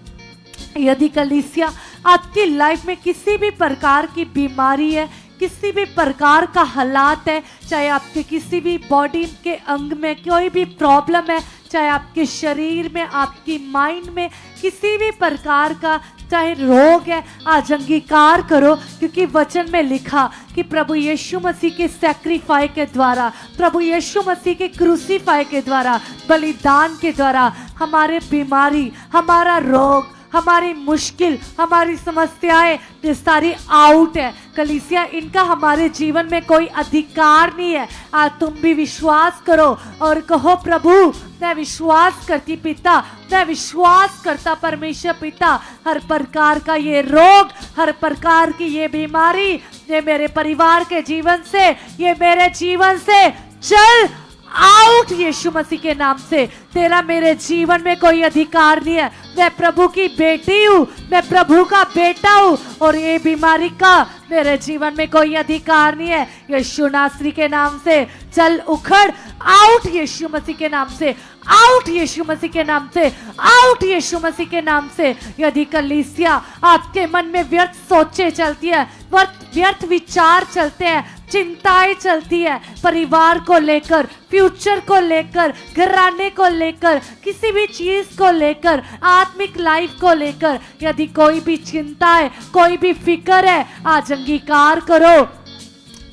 यदि कलीसिया आपकी लाइफ में किसी भी प्रकार की बीमारी है, किसी भी प्रकार का हालात है, चाहे आपके किसी भी बॉडी के अंग में कोई भी प्रॉब्लम है, चाहे आपके शरीर में, आपकी माइंड में किसी भी प्रकार का चाहे रोग है, आज अंगीकार करो, क्योंकि वचन में लिखा कि प्रभु यीशु मसीह के सैक्रिफाई के द्वारा, प्रभु यीशु मसीह के क्रूसीफाई के द्वारा, बलिदान के द्वारा हमारे बीमारी, हमारा रोग, हमारी मुश्किल, हमारी समस्याएं ये सारी आउट है कलीसिया, इनका हमारे जीवन में कोई अधिकार नहीं है। आज तुम भी विश्वास करो और कहो प्रभु मैं विश्वास करती पिता, मैं विश्वास करता परमेश्वर पिता, हर प्रकार का ये रोग, हर प्रकार की ये बीमारी ये मेरे परिवार के जीवन से, ये मेरे जीवन से चल आउट यीशु मसीह के नाम से। तेरा मेरे जीवन में कोई अधिकार नहीं है। मैं प्रभु की बेटी हूँ, मैं प्रभु का बेटा हूँ और ये बीमारी का मेरे जीवन में कोई अधिकार नहीं है। यीशु नासरी के नाम से चल उखड़ आउट यीशु मसीह के नाम से, आउट यीशु मसीह के नाम से, आउट यीशु मसीह के नाम से। यदि कलीसिया आपके मन में व्यर्थ सोचे चलती है, व्यर्थ विचार चलते हैं, चिंताएं चलती है परिवार को लेकर, फ्यूचर को लेकर, घराने को लेकर, किसी भी चीज को लेकर, आत्मिक लाइफ को लेकर, यदि कोई भी चिंता है, कोई भी फिक्र है, आज अंगीकार करो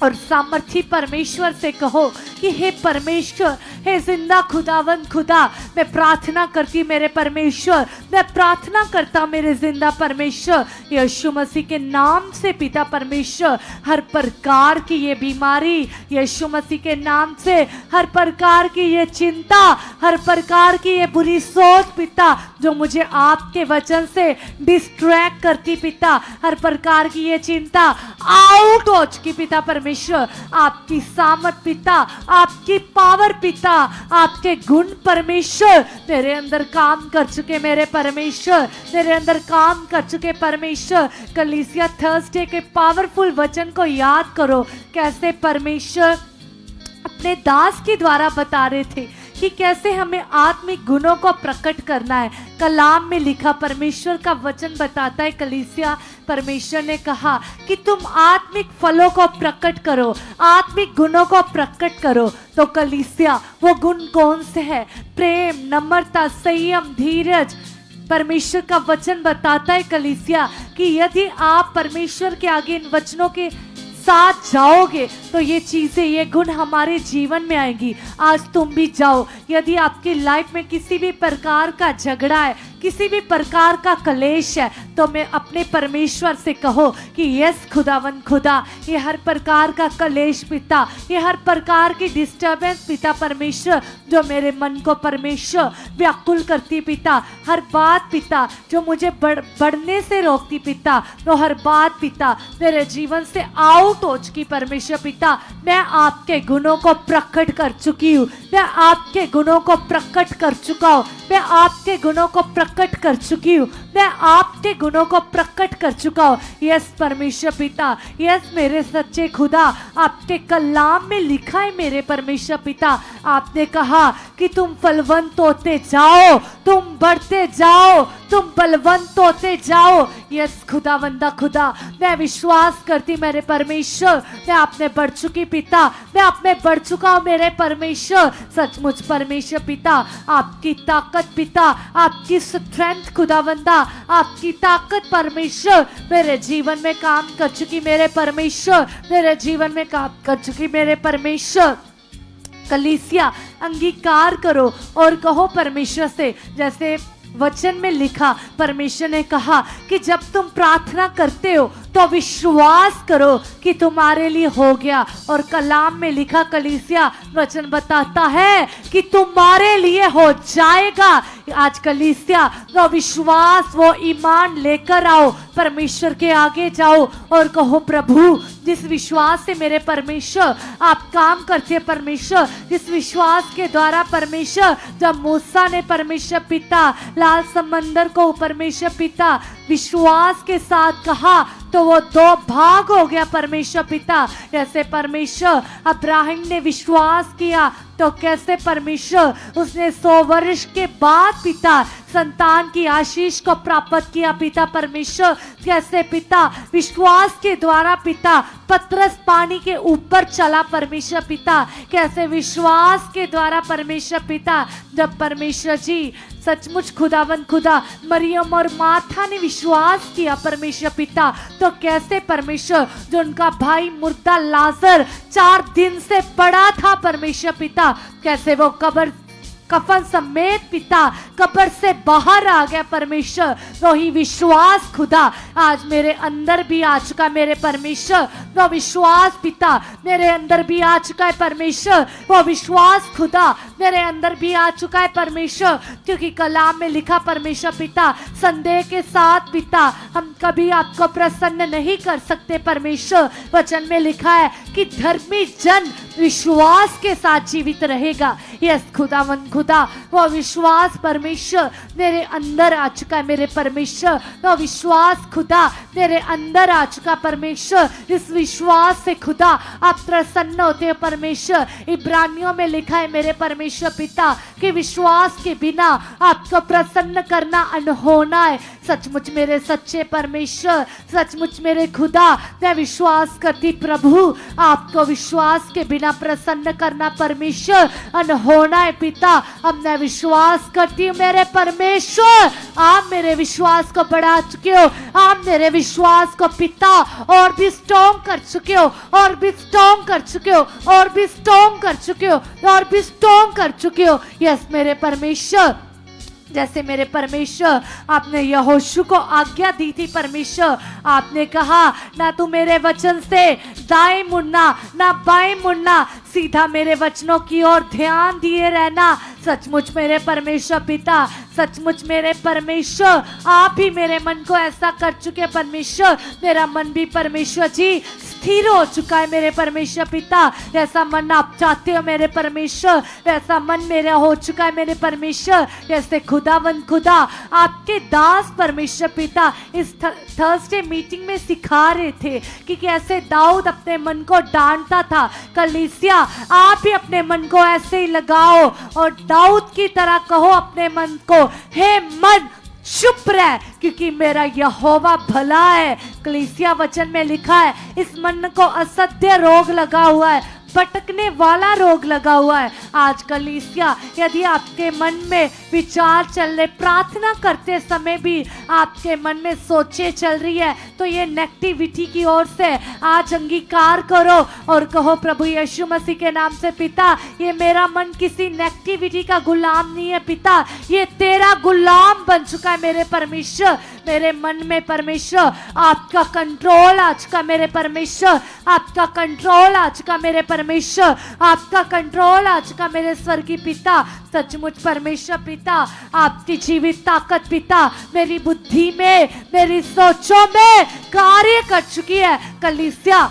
और सामर्थी परमेश्वर से कहो कि हे परमेश्वर, हे जिंदा खुदावंद खुदा, मैं प्रार्थना करती मेरे परमेश्वर, मैं प्रार्थना करता मेरे जिंदा परमेश्वर, यीशु मसीह के नाम से पिता परमेश्वर, हर प्रकार की ये बीमारी यीशु मसीह के नाम से, हर प्रकार की ये चिंता, हर प्रकार की ये बुरी सोच पिता जो मुझे आपके वचन से डिस्ट्रैक्ट करती पिता, हर प्रकार की ये चिंता आउट हो चुकी पिता परमेश्वर। आपकी सामर्थ पिता, आपकी पावर पिता, आपके गुण परमेश्वर मेरे अंदर काम कर चुके मेरे परमेश्वर, मेरे अंदर काम कर चुके परमेश्वर। कलीसिया थर्सडे के पावरफुल वचन को याद करो, कैसे परमेश्वर अपने दास के द्वारा बता रहे थे कि कैसे हमें आत्मिक गुणों को प्रकट करना है। कलाम में लिखा परमेश्वर का वचन बताता है, कलीसिया परमेश्वर ने कहा कि तुम आत्मिक फलों को प्रकट करो, आत्मिक गुणों को प्रकट करो। तो कलीसिया वो गुण कौन से हैं? प्रेम, नम्रता, संयम, धीरज। परमेश्वर का वचन बताता है कलीसिया कि यदि आप परमेश्वर के आगे इन वचनों के साथ जाओगे तो ये चीजें, ये गुण हमारे जीवन में आएंगी। आज तुम भी जाओ, यदि आपकी लाइफ में किसी भी प्रकार का झगड़ा है, किसी भी प्रकार का कलेश है, तो मैं अपने परमेश्वर से कहो कि यस खुदावन खुदा, ये हर प्रकार का कलेश पिता, ये हर प्रकार की डिस्टर्बेंस पिता परमेश्वर जो मेरे मन को परमेश्वर व्याकुल करती पिता, हर बात पिता जो मुझे बढ़ने से रोकती पिता, तो हर बात पिता मेरे जीवन से आउट हो चुकी परमेश्वर पिता। मैं आपके गुणों को प्रकट कर चुकी हूँ, मैं आपके गुणों को प्रकट कर चुका हूँ, मैं आपके गुणों को प्रकट कर चुकी हूँ, मैं आपके गुणों को प्रकट कर चुका हूँ। यस परमेश्वर पिता, यस मेरे सच्चे खुदा, आपके कलाम में लिखा है मेरे परमेश्वर पिता, आपने कहा कि तुम फलवंत होते जाओ, तुम बढ़ते जाओ, तुम बलवंत होते जाओ। यस खुदावंदा खुदा, मैं विश्वास करती मेरे परमेश्वर, मैं आपने बढ़ चुकी पिता, मैं आपने बढ़ चुका हूँ मेरे परमेश्वर। सचमुच परमेश्वर पिता, आपकी ताकत पिता, आपकी स्ट्रेंथ खुदावंदा, आपकी ताकत परमेश्वर मेरे जीवन में काम कर चुकी मेरे परमेश्वर, मेरे जीवन में काम कर चुकी मेरे परमेश्वर। कलीसिया अंगीकार करो और कहो परमेश्वर से, जैसे वचन में लिखा, परमेश्वर ने कहा कि जब तुम प्रार्थना करते हो तो विश्वास करो कि तुम्हारे लिए हो गया। और कलाम में लिखा कलीसिया वचन बताता है कि तुम्हारे लिए हो जाएगा। आज कलीसिया वो विश्वास, वो ईमान लेकर आओ, परमेश्वर के आगे जाओ और कहो प्रभु, जिस विश्वास से मेरे परमेश्वर आप काम करते हैं परमेश्वर, जिस विश्वास के द्वारा परमेश्वर, जब मूसा ने परमेश्वर पिता लाल समंदर को परमेश्वर पिता विश्वास के साथ कहा तो वो दो भाग हो गया परमेश्वर पिता। जैसे परमेश्वर अब्राहम ने विश्वास किया तो कैसे परमेश्वर उसने 100 वर्ष के बाद पिता संतान की आशीष को प्राप्त किया पिता परमेश्वर। कैसे पिता विश्वास के द्वारा पिता पतरस पानी के ऊपर चला परमेश्वर पिता, कैसे विश्वास के द्वारा परमेश्वर पिता, जब परमेश्वर जी सचमुच खुदावंद खुदा मरियम और माथा ने विश्वास किया परमेश्वर पिता, तो कैसे परमेश्वर जो उनका भाई मुर्दा लाजर 4 दिन से पड़ा था परमेश्वर पिता, कैसे वो कफन समेत पिता कब्र से बाहर आ गया परमेश्वर। वही विश्वास खुदा आज मेरे अंदर भी आ चुका मेरे परमेश्वर, वो विश्वास पिता मेरे अंदर भी आ चुका है परमेश्वर, वो विश्वास खुदा मेरे अंदर भी आ चुका है परमेश्वर। क्योंकि कलाम में लिखा परमेश्वर पिता, संदेह के साथ पिता हम कभी आपको प्रसन्न नहीं कर सकते परमेश्वर। वचन में लिखा है कि धर्मी जन विश्वास के साथ जीवित रहेगा। यस खुदावंद खुदा, वो विश्वास परमेश्वर मेरे अंदर आ चुका है मेरे परमेश्वर, वो विश्वास खुदा मेरे अंदर आ चुका परमेश्वर। इस विश्वास से खुदा आप प्रसन्न होते हो परमेश्वर। इब्रानियों में लिखा है मेरे परमेश्वर पिता कि विश्वास के बिना आपको प्रसन्न करना अनहोना है। सचमुच मेरे सच्चे परमेश्वर, सचमुच मेरे खुदा, मैं विश्वास करती प्रभु आपको विश्वास के बिना प्रसन्न करना परमेश्वर अनहोना है पिता। अब मैं विश्वास करती हूँ मेरे परमेश्वर, आप मेरे विश्वास को बढ़ा चुके हो, आप मेरे विश्वास को पिता और भी स्ट्रॉन्ग कर चुके हो, और भी स्ट्रॉन्ग कर चुके हो, और भी स्ट्रॉन्ग कर चुके हो, और भी स्ट्रॉन्ग कर चुके हो। यस मेरे परमेश्वर, जैसे मेरे परमेश्वर आपने यहोशू को आज्ञा दी थी परमेश्वर, आपने कहा ना तू मेरे वचन से दाएं मुड़ना ना बाएं मुड़ना, सीधा मेरे वचनों की ओर ध्यान दिए रहना। सचमुच मेरे परमेश्वर पिता, सचमुच मेरे परमेश्वर आप ही मेरे मन को ऐसा कर चुके परमेश्वर। मेरा मन भी परमेश्वर जी स्थिर हो चुका है मेरे परमेश्वर पिता। जैसा मन आप चाहते हो मेरे परमेश्वर, वैसा मन मेरा हो चुका है मेरे परमेश्वर। जैसे खुदावंद खुदा आपके दास परमेश्वर पिता इस थर्सडे मीटिंग में सिखा रहे थे कि कैसे दाऊद अपने मन को डांटता था। कलीसिया आप भी अपने मन को ऐसे ही लगाओ और दाऊद की तरह कहो अपने मन को, हे मन चुप रह क्योंकि मेरा यहोवा भला है। कलीसिया वचन में लिखा है इस मन को असत्य रोग लगा हुआ है, भटकने वाला रोग लगा हुआ है। आज कलीसिया यदि आपके मन में विचार चल रहे, प्रार्थना करते समय भी आपके मन में सोचे चल रही है, तो ये नेगेटिविटी की ओर से आज अंगीकार करो और कहो प्रभु यीशु मसीह के नाम से पिता ये मेरा मन किसी नेगेटिविटी का गुलाम नहीं है पिता, ये तेरा गुलाम बन चुका है मेरे परमेश्वर। मेरे मन में परमेश्वर आपका कंट्रोल आ चुका मेरे परमेश्वर, आपका कंट्रोल आ चुका मेरे परमेश्वर, आपका कंट्रोल आ चुका मेरे स्वर्गीय पिता। सचमुच परमेश्वर पिता आपकी जीवित ताकत पिता मेरी बुद्धि में, मेरी सोचों में कार्य कर चुकी है। कलीसिया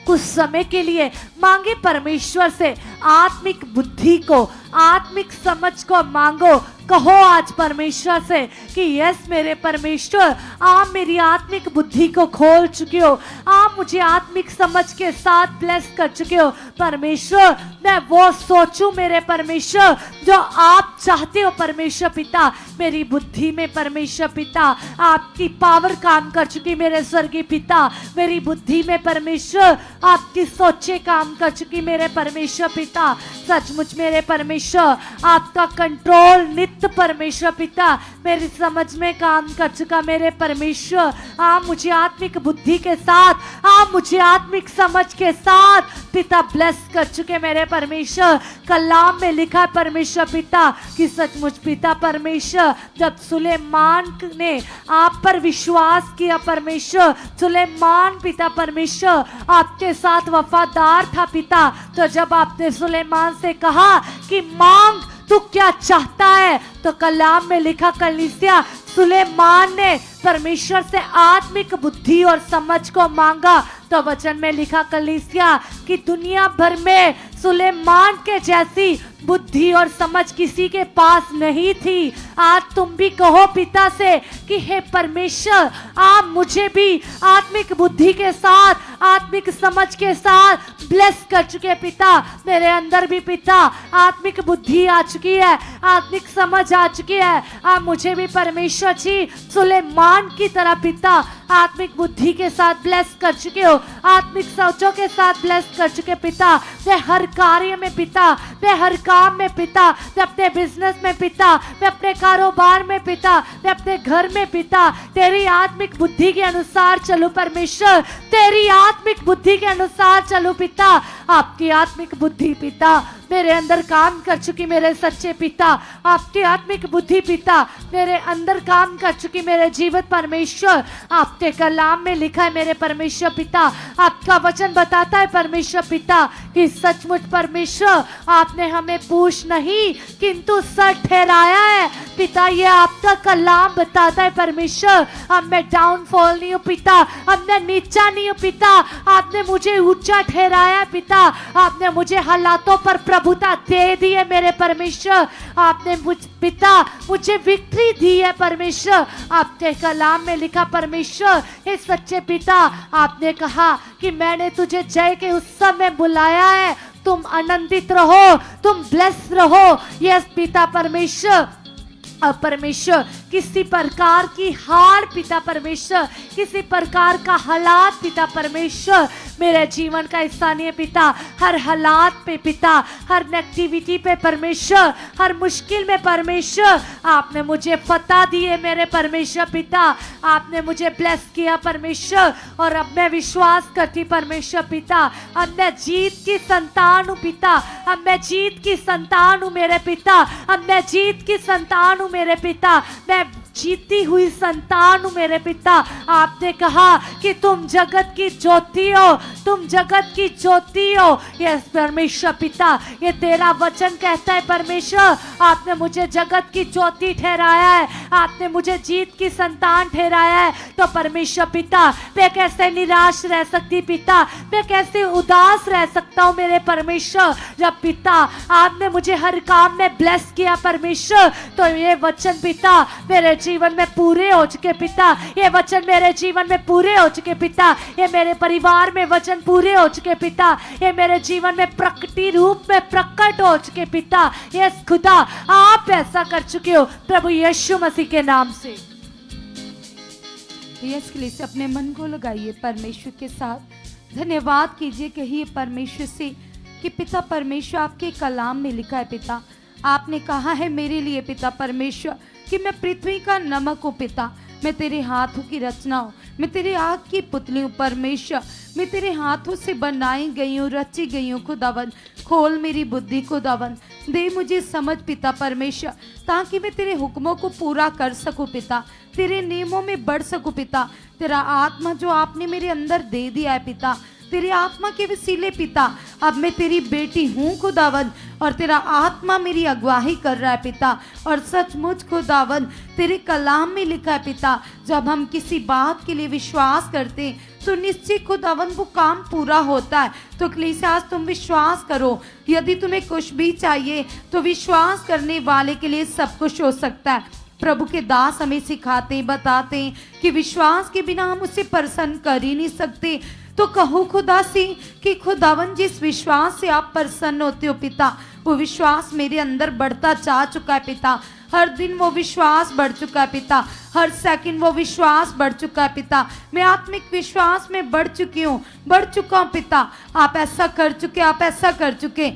कुछ समय के लिए मांगे परमेश्वर से आत्मिक बुद्धि को, आत्मिक समझ को मांगो। कहो आज परमेश्वर से कि यस मेरे परमेश्वर आप मेरी आत्मिक बुद्धि को खोल चुके हो, आप मुझे आत्मिक समझ के साथ ब्लेस कर चुके हो परमेश्वर। मैं वो सोचूं मेरे परमेश्वर जो आप चाहते हो परमेश्वर पिता। मेरी बुद्धि में परमेश्वर पिता आपकी पावर काम कर चुकी मेरे स्वर्गीय पिता। मेरी बुद्धि में परमेश्वर आपकी सोचे काम कर चुकी मेरे परमेश्वर पिता। सचमुच मेरे परमेश्वर आपका कंट्रोल नित्य परमेश्वर पिता मेरी समझ में काम कर चुका मेरे परमेश्वर। आप मुझे आत्मिक बुद्धि के साथ, आप मुझे आत्मिक समझ के साथ पिता ब्लेस कर चुके मेरे परमेश्वर। कलाम में लिखा है परमेश्वर पिता कि सचमुच पिता परमेश्वर जब सुलेमान ने आप पर विश्वास किया परमेश्वर, सुलेमान पिता परमेश्वर आपके साथ वफादार था पिता, तो जब आपने सुलेमान से कहा कि मांग तू क्या चाहता है, तो कलाम में लिखा कलीसिया सुलेमान ने परमेश्वर से आत्मिक बुद्धि और समझ को मांगा। तो वचन में लिखा कलीसिया कि दुनिया भर में सुलेमान के जैसी बुद्धि और समझ किसी के पास नहीं थी। आज तुम भी कहो पिता से कि हे परमेश्वर आप मुझे भी आत्मिक बुद्धि के साथ, आत्मिक समझ के साथ ब्लेस कर चुके पिता। मेरे अंदर भी पिता आत्मिक बुद्धि आ चुकी है, आत्मिक समझ आ चुकी है। आप मुझे भी परमेश्वर जी सुलेमान की तरह पिता आत्मिक बुद्धि के साथ ब्लेस कर चुके हो, आत्मिक सोचों के साथ ब्लेस कर चुके पिता। मैं हर कार्य में पिता, मैं हर काम में पिता, मैं अपने बिजनेस में पिता, मैं अपने कारोबार में पिता, मैं अपने घर में पिता तेरी आत्मिक बुद्धि के अनुसार चलूं परमेश्वर, तेरी आत्मिक बुद्धि के अनुसार चलूं पिता। आपकी आत्मिक बुद्धि पिता मेरे अंदर काम कर चुकी मेरे सच्चे पिता, आपकी आत्मिक बुद्धि पिता मेरे अंदर काम कर चुकी मेरे जीवित परमेश्वर। आपके कलाम में लिखा है मेरे परमेश्वर पिता, आपका वचन बताता है परमेश्वर पिता कि सचमुच परमेश्वर आपने हमें पूछ नहीं किंतु सर ठहराया है पिता। ये आपका कलाम बताता है परमेश्वर। अब मैं डाउनफॉल नहीं हूँ पिता, अब मैं नीचा नहीं हूँ पिता, आपने मुझे ऊंचा ठहराया पिता। पिता, आपने मुझे हालातों पर प्रभुता दे दी है मेरे परमेश्वर। आपने पिता मुझे विक्ट्री दी है परमेश्वर। आपके कलाम में लिखा परमेश्वर, हे सच्चे पिता, आपने कहा कि मैंने तुझे जय के उत्सव में बुलाया है, तुम आनंदित रहो, तुम ब्लेस रहो। यस पिता परमेश्वर, अब परमेश्वर किसी प्रकार की हार पिता परमेश्वर, किसी प्रकार का हालात पिता परमेश्वर मेरे जीवन का हिस्सा नहीं है पिता। हर हालात पे पिता, हर नेगेटिविटी पे परमेश्वर, हर मुश्किल में परमेश्वर आपने मुझे फतह दी है मेरे परमेश्वर पिता। आपने मुझे ब्लेस किया परमेश्वर, और अब मैं विश्वास करती परमेश्वर पिता, अब मैं जीत की संतान हूँ पिता, अब मैं जीत की संतान हूँ मेरे पिता, अब मैं जीत की संतान हूँ मेरे पिता, मैं जीती हुई संतान हूं मेरे पिता। आपने कहा कि तुम जगत की ज्योति हो, तुम जगत की ज्योति हो। यस परमेश्वर पिता, ये तेरा वचन कहता है परमेश्वर, आपने मुझे जगत की ज्योति ठहराया है, आपने मुझे जीत की संतान ठहराया है। तो परमेश्वर पिता, मैं कैसे निराश रह सकती पिता, मैं कैसे उदास रह सकता हूँ मेरे परमेश्वर, जब पिता आपने मुझे हर काम में ब्लेस किया परमेश्वर। तो ये वचन पिता मेरे जीवन में पूरे हो चुके पिता, ये वचन मेरे जीवन में पूरे हो चुके पिता, ये मेरे परिवार में वचन पूरे हो चुके पिता, ये मेरे जीवन में प्रकटी रूप में प्रकट हो चुके पिता। ये खुदा आप ऐसा कर चुके हो प्रभु यीशु मसीह के नाम से। यस के लिए से अपने मन को लगाइए परमेश्वर के साथ, धन्यवाद कीजिए, कहिए परमेश्वर से कि पिता परमेश्वर आपके कलाम में लिखा है पिता, आपने कहा है मेरे लिए पिता परमेश्वर कि मैं पृथ्वी का नमक हूँ पिता, मैं तेरे हाथों की रचना हूँ, मैं तेरे आग की पुतली हूँ परमेश्वर, मैं तेरे हाथों से बनाई गई हूँ, रची गई हूँ खुदावन। खोल मेरी बुद्धि खुदावन, दे मुझे समझ पिता परमेश्वर, ताकि मैं तेरे हुक्मों को पूरा कर सकूँ पिता, तेरे नियमों में बढ़ सकूँ पिता। तेरा आत्मा जो आपने मेरे अंदर दे दिया है पिता, तेरे आत्मा के वसीले पिता अब मैं तेरी बेटी हूँ खुदावन, और तेरा आत्मा मेरी अगुवाही कर रहा है पिता। और सचमुच खुदावन तेरे कलाम में लिखा है पिता, जब हम किसी बात के लिए विश्वास करते तो निश्चित खुदावन वो काम पूरा होता है। तो कलीसिया आज तुम विश्वास करो, यदि तुम्हें कुछ भी चाहिए तो विश्वास करने वाले के लिए सब कुछ हो सकता है। प्रभु के दास हमें सिखाते बताते कि विश्वास के बिना हम उसे प्रसन्न कर ही नहीं सकते। तो कहो खुदा से कि खुदावन जिस विश्वास से आप प्रसन्न होते हो पिता, वो विश्वास मेरे अंदर बढ़ता जा चुका है पिता। हर दिन वो विश्वास बढ़ चुका है पिता, हर सेकंड वो विश्वास बढ़ चुका है पिता। मैं आत्मिक विश्वास में बढ़ चुकी हूँ, बढ़ चुका हूँ पिता। आप ऐसा कर चुके, आप ऐसा कर चुके।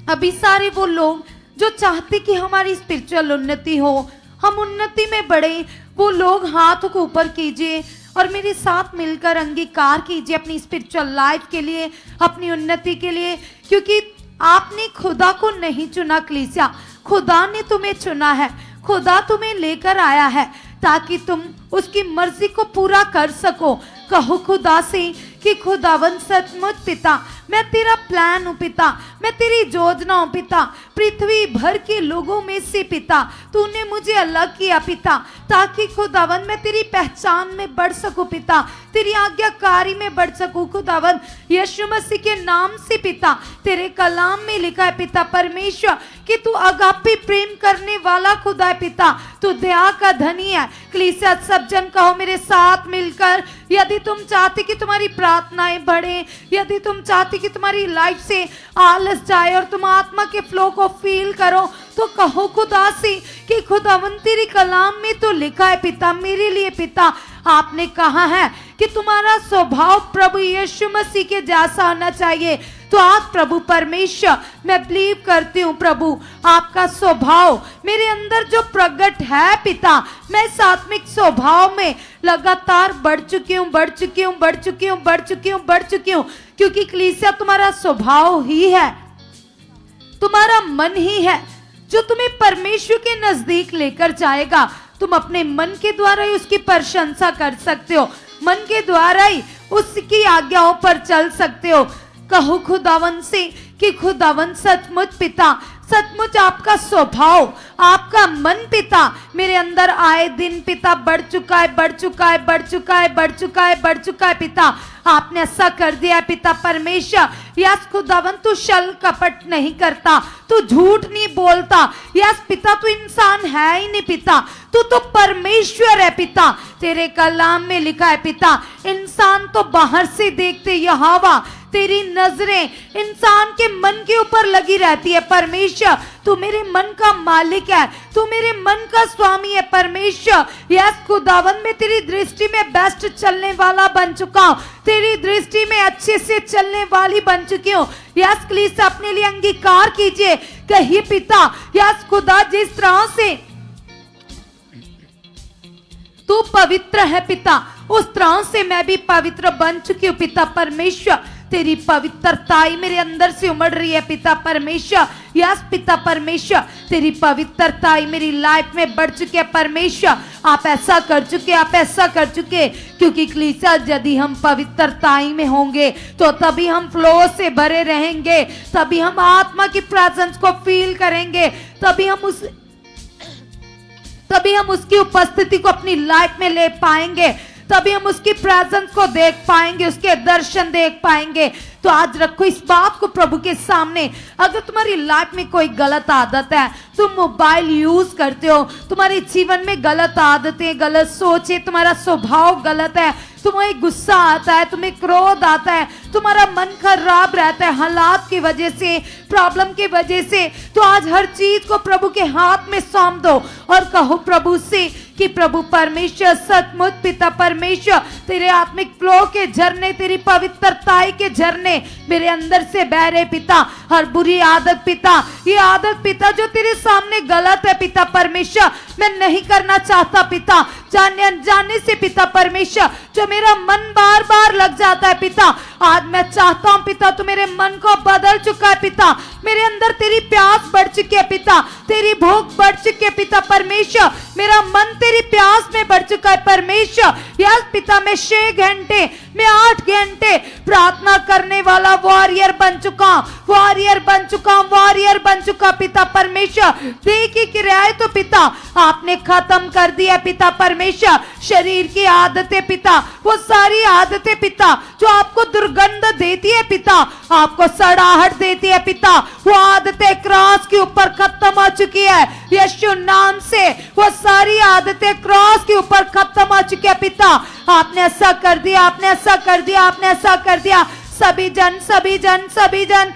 अभी सारे वो लोग जो चाहते कि हमारी स्पिरिचुअल उन्नति हो, हम उन्नति में बढ़े, वो लोग हाथ को ऊपर कीजिए और मेरे साथ मिलकर अंगीकार कीजिए अपनी स्पिरिचुअल लाइफ के लिए, अपनी उन्नति के लिए। क्योंकि आपने खुदा को नहीं चुना कलीसिया, खुदा ने तुम्हें चुना है, खुदा तुम्हें लेकर आया है ताकि तुम उसकी मर्जी को पूरा कर सको। कहो खुदा से कि खुदावन सचमुच पिता मैं तेरा प्लान हूँ पिता, मैं तेरी योजना हूँ पिता। पृथ्वी भर के लोगों में से पिता तूने मुझे अलग किया पिता, ताकि खुदावन मैं तेरी पहचान में बढ़ सकूं पिता, तेरी आज्ञाकारी में बढ़ सकूं खुदावन। यीशु मसीह के नाम से पिता, तेरे कलाम में लिखा है पिता परमेश्वर कि तू अगापी प्रेम करने वाला खुदा है पिता, तू दया का धनी है। कलीसिया सब जन कहो मेरे साथ मिलकर, यदि तुम चाहते कि तुम्हारी प्रार्थनाएं बढ़े, यदि तुम चाहते कि तुम्हारी लाइफ से आलस जाए और तुम आत्मा के फ्लो को फील करो, तो कहो खुदा से कि खुदावन तेरे कलाम में तो लिखा है पिता मेरे लिए पिता, आपने कहा है कि तुम्हारा स्वभाव प्रभु यीशु मसीह के जैसा होना चाहिए। तो आज प्रभु परमेश्वर मैं बिलीव करती हूँ प्रभु आपका स्वभाव मेरे अंदर जो प्रकट है पिता, मैं इस आत्मिक स्वभाव में लगातार बढ़ चुकी हूँ, बढ़ चुकी हूँ, बढ़ चुकी हूँ, बढ़ चुकी हूँ, बढ़ चुकी हूँ। क्योंकि कलीसिया तुम्हारा स्वभाव ही है, तुम्हारा मन ही है जो तुम्हें परमेश्वर के नजदीक लेकर जाएगा। तुम अपने मन के द्वारा ही उसकी प्रशंसा कर सकते हो, मन के द्वारा ही उसकी आज्ञाओं पर चल सकते हो। कहो खुदावन से कि खुदावन सचमुच पिता, सचमुच आपका स्वभाव, आपका मन पिता मेरे अंदर आए दिन पिता बढ़ चुका है, बढ़ चुका है, बढ़ चुका है, बढ़ चुका है, बढ़ चुका है पिता। आपने ऐसा कर दिया है पिता परमेश्वर। यस खुदावन, तू छल कपट नहीं करता, तू झूठ नहीं बोलता। यस पिता, तू इंसान है ही नहीं पिता, तू तो परमेश्वर है पिता। तेरे कलाम में लिखा है पिता, इंसान तो बाहर से देखते यहोवा, तेरी नजरें इंसान के मन के ऊपर लगी रहती है परमेश्वर। तू मेरे मन का मालिक है, तू मेरे मन का स्वामी है परमेश्वर। यस खुदावन, मैं तेरी दृष्टि में बेस्ट चलने वाला बन चुका हूँ, तेरी दृष्टि में अच्छे से चलने वाली बन चुकी हूँ। यस कलीसिया, अपने लिए अंगीकार कीजिए, कहिए पिता यस खुदा, जिस तरह से तू पवित्र है पिता, उस तरह से मैं भी पवित्र बन चुकी हूँ पिता परमेश्वर। तेरी पवित्रता ही मेरे अंदर से उमड़ रही है पिता परमेश्वर। यस पिता परमेश्वर, तेरी पवित्रता ही मेरी लाइफ में बढ़ चुकी है परमेश्वर। आप ऐसा कर चुके, आप ऐसा कर चुके, क्योंकि कलीसिया यदि हम पवित्रताई में होंगे तो तभी हम फ्लो से भरे रहेंगे, तभी हम आत्मा की प्रेजेंस को फील करेंगे, तभी हम उसकी उपस्थिति को अपनी लाइफ में ले पाएंगे, तभी हम उसकी प्रेजेंस को देख पाएंगे, उसके दर्शन देख पाएंगे। तो आज रखो इस बात को प्रभु के सामने। अगर तुम्हारी लाइफ में कोई गलत आदत है, तुम मोबाइल यूज करते हो, तुम्हारे जीवन में गलत आदतें, गलत सोचे, तुम्हारा स्वभाव गलत है, तुम्हें गुस्सा आता है, तुम्हें क्रोध आता है, तुम्हारा मन खराब रहता है हालात की वजह से, प्रॉब्लम की वजह से, तो आज हर चीज को प्रभु के हाथ में सौंप दो और कहो प्रभु से कि प्रभु परमेश्वर, सचमुच पिता परमेश्वर, तेरे आत्मिक फ्लो के झरने, तेरी पवित्रताई के झरने मेरे अंदर से बह रहे पिता। हर बुरी आदत पिता, ये आदत पिता जो तेरे सामने गलत है पिता परमेश्वर, मैं नहीं करना चाहता पिता, जाने अनजाने से पिता परमेश्वर, जो मेरा मन बार बार लग जाता है पिता, आज मैं चाहता हूं पिता, तू मेरे मन को बदल चुका है पिता, मेरे अंदर तेरी प्यास बढ़ चुकी है पिता, तेरी भूख बढ़ चुकी है पिता परमेश्वर, मेरा मन तेरी प्यास में बढ़ चुका है परमेश्वर। यस पिता, मैं 6 घंटे, मैं 8 घंटे प्रार्थना करने वाला वॉरियर बन चुका, वॉरियर बन चुका, वॉरियर बन चुका पिता परमेश्वर। देखी क्रियाएं तो पिता आपने खत्म कर दिया पिता परमेश्वर। शरीर की आदतें पिता, वो सारी आदतें पिता जो आपको दुर्गंध देती है पिता, आपको सड़ाहट देती है पिता, वो आदतें क्रॉस के ऊपर खत्म हो चुकी है यीशु नाम से। वो सारी आदतें क्रॉस के ऊपर खत्म हो चुकी है पिता। आपने ऐसा कर दिया, आपने ऐसा कर दिया, आपने ऐसा कर दिया। सभी जन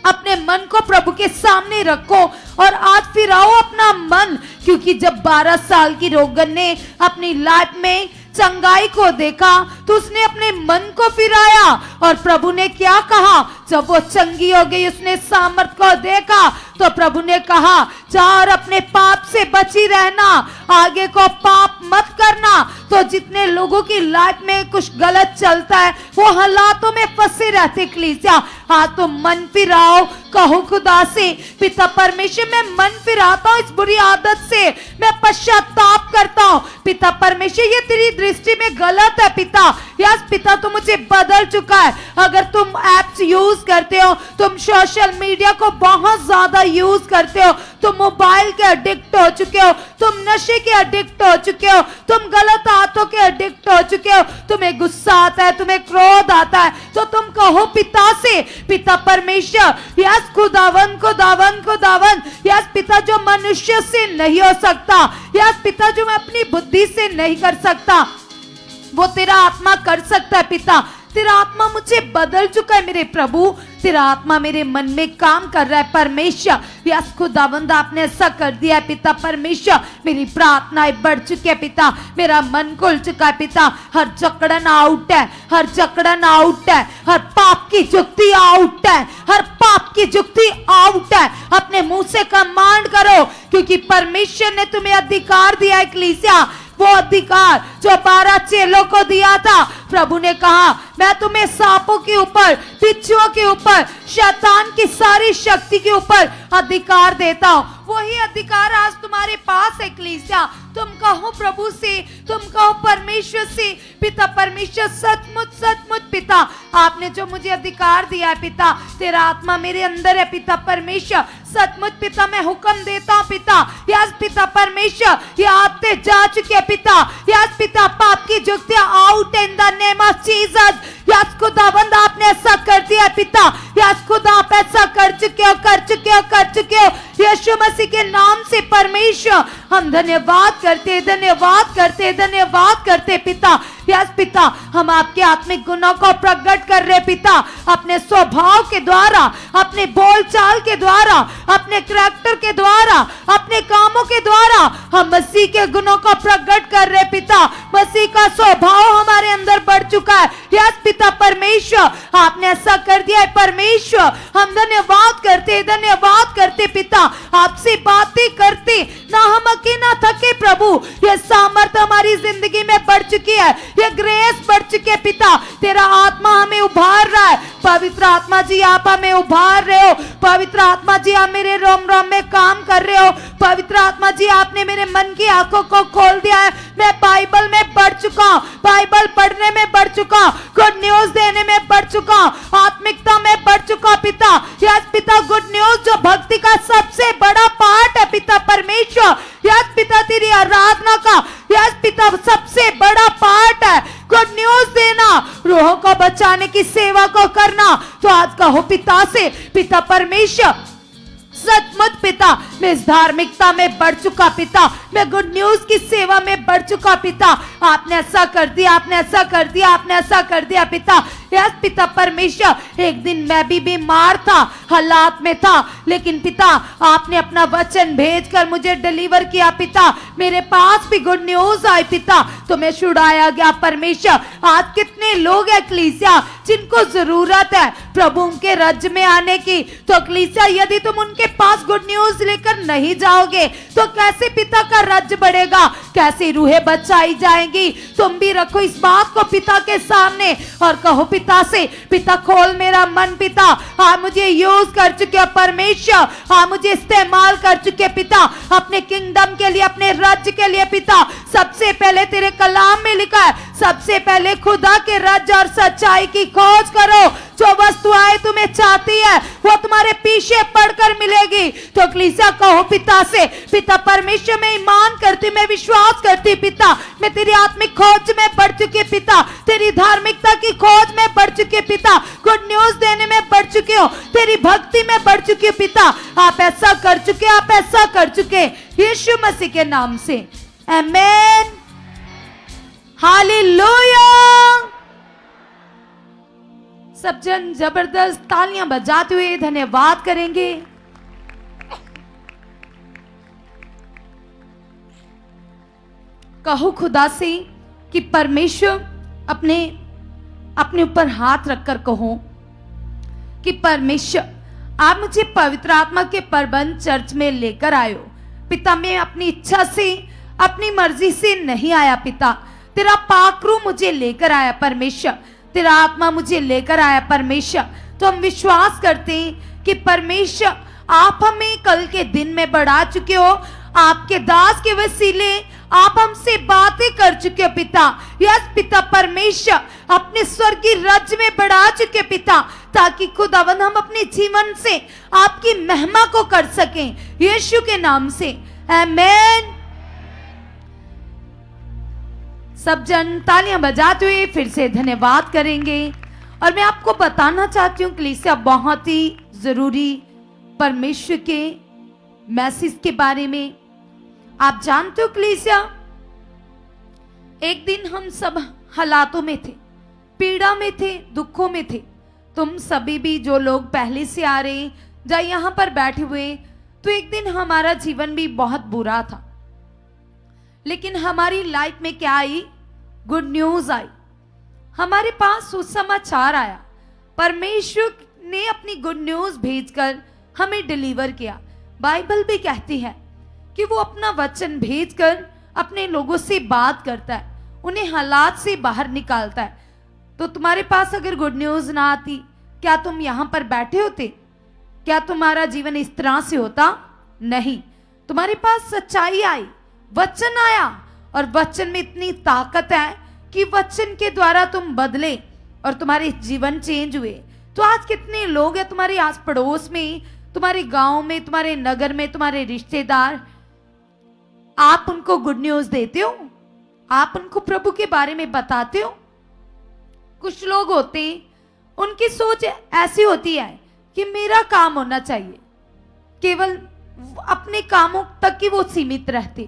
अपने मन को प्रभु के सामने रखो और आज फिराओ अपना मन, क्योंकि जब 12 साल की रोगन ने अपनी लाइफ में चंगाई को देखा तो उसने अपने मन को फिराया और प्रभु ने क्या कहा, जब वो चंगी हो गई, उसने सामर्थ को देखा तो प्रभु ने कहा, जा और अपने पाप से बची रहना, आगे को पाप मत करना। तो जितने लोगों की लाइफ में कुछ गलत चलता है, वो हालातों में फंसे रहते कलीसिया, हाँ तो मन फिराओ, कहो खुदा से, पिता परमेश्वर मैं मन फिराता हूँ इस बुरी आदत से, मैं पश्चाताप करता हूँ पिता परमेश्वर, ये तेरी दृष्टि में गलत है पिता। यस पिता, तो मुझे बदल चुका है। अगर तुम एप्स यूज करते हो, तुम सोशल मीडिया को बहुत ज्यादा यूज करते हो, तुम मोबाइल के एडिक्ट हो चुके हो, तुम नशे के एडिक्ट हो चुके हो, तुम गलत आदतों के एडिक्ट हो चुके हो, तुम्हें गुस्सा आता है, तुम्हें क्रोध आता है, तो तुम कहो पिता से, पिता परमेश्वर, यस खुदावन खुदावन खुदावन, यस पिता जो मनुष्य से नहीं हो सकता, यस पिता जो मैं अपनी बुद्धि से नहीं कर सकता, वो तेरा आत्मा कर सकता है पिता। तेरा आत्मा मुझे बदल चुका है मेरे प्रभु, तेरा आत्मा मेरे मन में काम कर रहा है परमेश्वर। यस खुदावंद, आपने ऐसा कर दिया है पिता परमेश्वर, मेरी प्रार्थनाएं बढ़ चुकी है पिता, मेरा मन खुल चुका है पिता, हर जकड़न आउट है, हर जकड़न आउट है, हर पाप की जुक्ति आउट है, हर पाप की जुक्ति आउट है। अपने मुंह से कमांड करो, क्योंकि परमेश्वर ने तुम्हें अधिकार दिया है कलीसिया, वो अधिकार जो 12 चेलों को दिया था। प्रभु ने कहा, मैं तुम्हें सांपों के ऊपर, बिच्छुओं के ऊपर, शैतान की सारी शक्ति के ऊपर अधिकार देता हूं। वही अधिकार आज तुम्हारे पास है कलीसिया। तुम कहो प्रभु से, तुम कहो परमेश्वर से, पिता परमेश्वर सचमुच सचमुच पिता, आपने जो मुझे अधिकार दिया है पिता, तेरा आत्मा मेरे अंदर है पिता परमेश्वर, सचमुच पिता मैं हुक्म देता हूं पिता, यस पिता परमेश्वर, ये आदतें जा चुकी है पिता, यस पिता, पाप की जुक्तियां out in the name of Jesus, yes खुदावंद आपने ऐसा कर दिया पिता, यस खुदा आप ऐसा कर चुके हो, कर चुके हो, कर चुके हो। यीशु मसीह के नाम से परमेश्वर हम धन्यवाद करते, धन्यवाद करते, धन्यवाद करते पिता। यस पिता, हम आपके आत्मिक गुणों को प्रकट कर रहे पिता, अपने स्वभाव के द्वारा, अपने बोलचाल के द्वारा, अपने करैक्टर के द्वारा, अपने कामों के द्वारा हम मसीह के गुणों को प्रकट कर रहे पिता। मसीह का स्वभाव हमारे अंदर बढ़ चुका है। यस पिता परमेश्वर, आपने ऐसा कर दिया है परमेश्वर। हम धन्यवाद करते, धन्यवाद करते पिता, आपसे बातें करते ना हम अकेले ना थके प्रभु। यह सामर्थ हमारी जिंदगी में बढ़ चुकी है, ये ग्रेस बढ़ चुके है पिता। तेरा आत्मा हमें उभार रहा है। पवित्र आत्मा जी आप हमें उभार रहे हो। पवित्र आत्मा जी आप मेरे रोम रोम में काम कर रहे हो। पवित्र आत्मा जी आपने मेरे मन की आंखों को खोल दिया है। मैं बाइबल में बढ़ चुका हूं, बाइबल पढ़ने में बढ़ चुका हूं, गुड न्यूज देने में बढ़ चुका हूं, आत्मिकता में बढ़ चुका पिता। यस पिता, गुड न्यूज जो भक्ति का सबसे बड़ा पार्ट है पिता परमेश्वर। यस पिता, तेरी आराधना का यस पिता सबसे बड़ा पार्ट है गुड न्यूज देना, रूहों को बचाने की सेवा को करना। तो आज कहो पिता से, पिता परमेश्वर सचमुच पिता, मैं इस धार्मिकता में बढ़ चुका पिता, मैं गुड न्यूज की सेवा में बढ़ चुका पिता। आपने ऐसा कर दिया, आपने ऐसा कर दिया, आपने ऐसा कर दिया पिता। यस पिता परमेश्वर, एक दिन मैं भी बीमार था, हालात में था, लेकिन पिता आपने अपना वचन भेजकर मुझे डिलीवर किया पिता। मेरे पास भी गुड न्यूज आई पिता, तो मैं छुड़ाया गया परमेश्वर। आज कितने लोग हैं कलीसिया जिनको जरूरत है प्रभु उनके राज्य में आने की। तो कलीसिया यदि तुम उनके पास गुड न्यूज लेकर नहीं जाओगे तो कैसे पिता का राज्य बढ़ेगा, कैसे रूहें बचाई जाएंगी। तुम भी रखो इस बात को पिता के सामने और कहो पिता से, पिता खोल मेरा मन पिता, आप मुझे यूज कर चुके हो परमेश्वर, आप मुझे इस्तेमाल कर चुके पिता अपने किंगडम के लिए, अपने राज्य के लिए पिता। सबसे पहले तेरे कलाम में लिखा है, सबसे पहले खुदा के राज्य और सच्चाई की खोज करो। जो वस्तुएं तुम्हें चाहती है वो तुम्हारे पीछे पड़कर मिलेगी। तो कलीसिया कहो पिता से, पिता परमेश्वर मैं ईमान करती, मैं विश्वास करती पिता, मैं तेरी आत्मिक खोज में बढ़ चुकी पिता, तेरी धार्मिकता की खोज में बढ़ चुके पिता, गुड न्यूज देने में बढ़ चुके हो, तेरी भक्ति में बढ़ चुके हो पिता। आप ऐसा कर चुके, आप ऐसा कर चुके यीशु मसीह के नाम से, आमीन, हालेलुया। सब जन जबरदस्त तालियां बजाते हुए धन्यवाद करेंगे। कहो खुदा से कि परमेश्वर अपने ऊपर हाथ रखकर कहो कि परमेश्वर आप मुझे पवित्र आत्मा के प्रबंध चर्च में लेकर आए हो पिता। मैं अपनी इच्छा से, अपनी मर्जी से नहीं आया पिता, तेरा पाकरू मुझे लेकर आया परमेश्वर, तेरा आत्मा मुझे लेकर आया परमेश्वर। तो हम विश्वास करते हैं कि परमेश्वर आप हमें कल के दिन में बढ़ा चुके हो, आपके दास के वसीले आप हमसे बातें कर चुके हो पिता। यस पिता परमेश्वर, अपने स्वर्गीय राज्य में बढ़ा चुके पिता, ताकि खुदावंद हम अपने जीवन से आपकी महिमा को कर सकें यीशु के नाम से, आमीन। सब जन तालियां बजाते हुए फिर से धन्यवाद करेंगे। और मैं आपको बताना चाहती हूँ कलीसिया बहुत ही जरूरी परमेश्वर के मैसेज के बारे में। आप जानते हो कलीसिया, एक दिन हम सब हालातों में थे, पीड़ा में थे, दुखों में थे। तुम सभी भी जो लोग पहले से आ रहे या यहाँ पर बैठे हुए, तो एक दिन हमारा जीवन भी बहुत बुरा था, लेकिन हमारी लाइफ में क्या आई, गुड न्यूज आई। हमारे पास सुसमाचार आया, परमेश्वर ने अपनी गुड न्यूज भेजकर हमें डिलीवर किया। बाइबल भी कहती है कि वो अपना वचन भेजकर अपने लोगों से बात करता है, उन्हें हालात से बाहर निकालता है। तो तुम्हारे पास अगर गुड न्यूज ना आती, क्या तुम यहाँ पर बैठे होते? क्या तुम्हारा जीवन इस तरह से होता? नहीं। तुम्हारे पास सच्चाई आई, वचन आया, और वचन में इतनी ताकत है कि वचन के द्वारा तुम बदले और तुम्हारे जीवन चेंज हुए। तो आज कितने लोग हैं तुम्हारे आस पड़ोस में, तुम्हारे गांव में, तुम्हारे नगर में, तुम्हारे रिश्तेदार, आप उनको गुड न्यूज देते हो? आप उनको प्रभु के बारे में बताते हो? कुछ लोग होते हैं, उनकी सोच ऐसी होती है कि मेरा काम होना चाहिए, केवल अपने कामों तक ही वो सीमित रहते,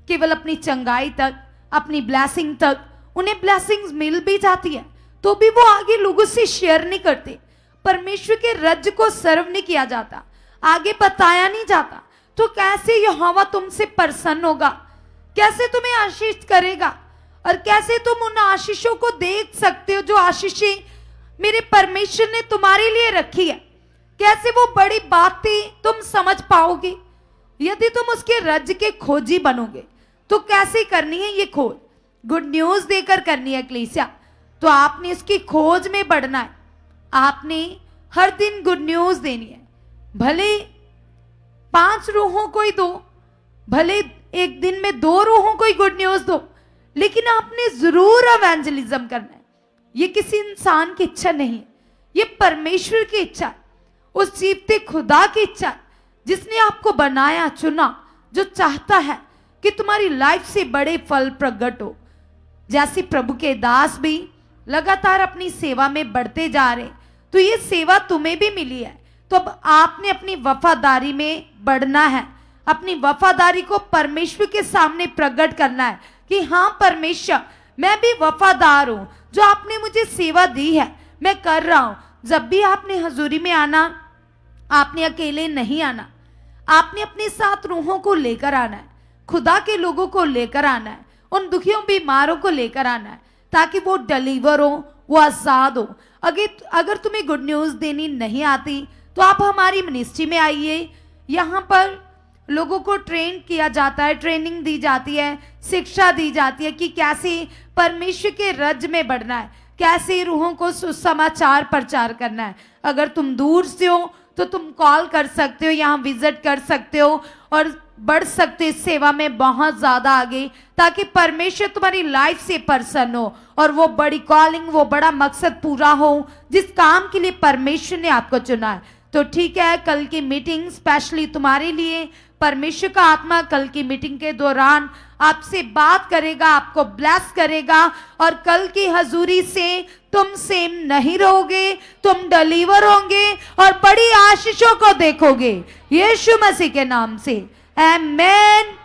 केवल अपनी चंगाई तक, अपनी ब्लेसिंग तक। उन्हें ब्लेसिंग्स मिल भी जाती है तो भी वो आगे लोगों से शेयर नहीं करते। परमेश्वर के राज्य को सर्व नहीं किया जाता, आगे बताया नहीं जाता। तो कैसे यहोवा तुमसे प्रसन्न होगा, कैसे तुम्हें आशीष करेगा, और कैसे तुम उन आशीषों को देख सकते हो जो आशीषें मेरे परमेश्वर ने तुम्हारे लिए रखी है। कैसे वो बड़ी बातें तुम समझ पाओगे यदि तुम उसके राज्य के खोजी बनोगे। तो कैसे करनी है ये खोज? गुड न्यूज देकर करनी है कलीसिया। तो आपने उसकी खोज में बढ़ना है, आपने हर दिन गुड न्यूज देनी है। भले 5 रूहों को ही दो, भले एक दिन में 2 रूहों को ही गुड न्यूज दो, लेकिन आपने जरूर एवेंजलिज्म करना है। ये किसी इंसान की इच्छा नहीं है, ये परमेश्वर की इच्छा है, उस जीवते खुदा की इच्छा है जिसने आपको बनाया, चुना, जो चाहता है कि तुम्हारी लाइफ से बड़े फल प्रकट हो। जैसे प्रभु के दास भी लगातार अपनी सेवा में बढ़ते जा रहे, तो ये सेवा तुम्हें भी मिली है। तो अब आपने अपनी वफादारी में बढ़ना है, अपनी वफादारी को परमेश्वर के सामने प्रकट करना है कि हाँ परमेश्वर, मैं भी वफादार हूं, जो आपने मुझे सेवा दी है मैं कर रहा हूं। जब भी आपने हजूरी में आना, आपने अकेले नहीं आना, आपने अपने साथ रूहों को लेकर आना है, खुदा के लोगों को लेकर आना है, उन दुखियों बीमारों को लेकर आना है, ताकि वो डिलीवर हो, वो आजाद हो। अगर तुम्हें गुड न्यूज देनी नहीं आती तो आप हमारी मिनिस्ट्री में आइए। यहाँ पर लोगों को ट्रेन किया जाता है, ट्रेनिंग दी जाती है, शिक्षा दी जाती है कि कैसे परमेश्वर के राज्य में बढ़ना है, कैसे रूहों को सुसमाचार प्रचार करना है। अगर तुम दूर से हो तो तुम कॉल कर सकते हो, यहाँ विजिट कर सकते हो और बढ़ सकते इस सेवा में बहुत ज्यादा आगे, ताकि परमेश्वर तुम्हारी लाइफ से प्रसन्न हो और वो बड़ी कॉलिंग, वो बड़ा मकसद पूरा हो जिस काम के लिए परमेश्वर ने आपको चुना है। तो ठीक है, कल की मीटिंग स्पेशली तुम्हारे लिए, परमेश्वर का आत्मा कल की मीटिंग के दौरान आपसे बात करेगा, आपको ब्लेस करेगा, और कल की हजूरी से तुम सेम नहीं रहोगे, तुम डिलीवर होंगे और बड़ी आशीषों को देखोगे यीशु मसीह के नाम से। आमेन।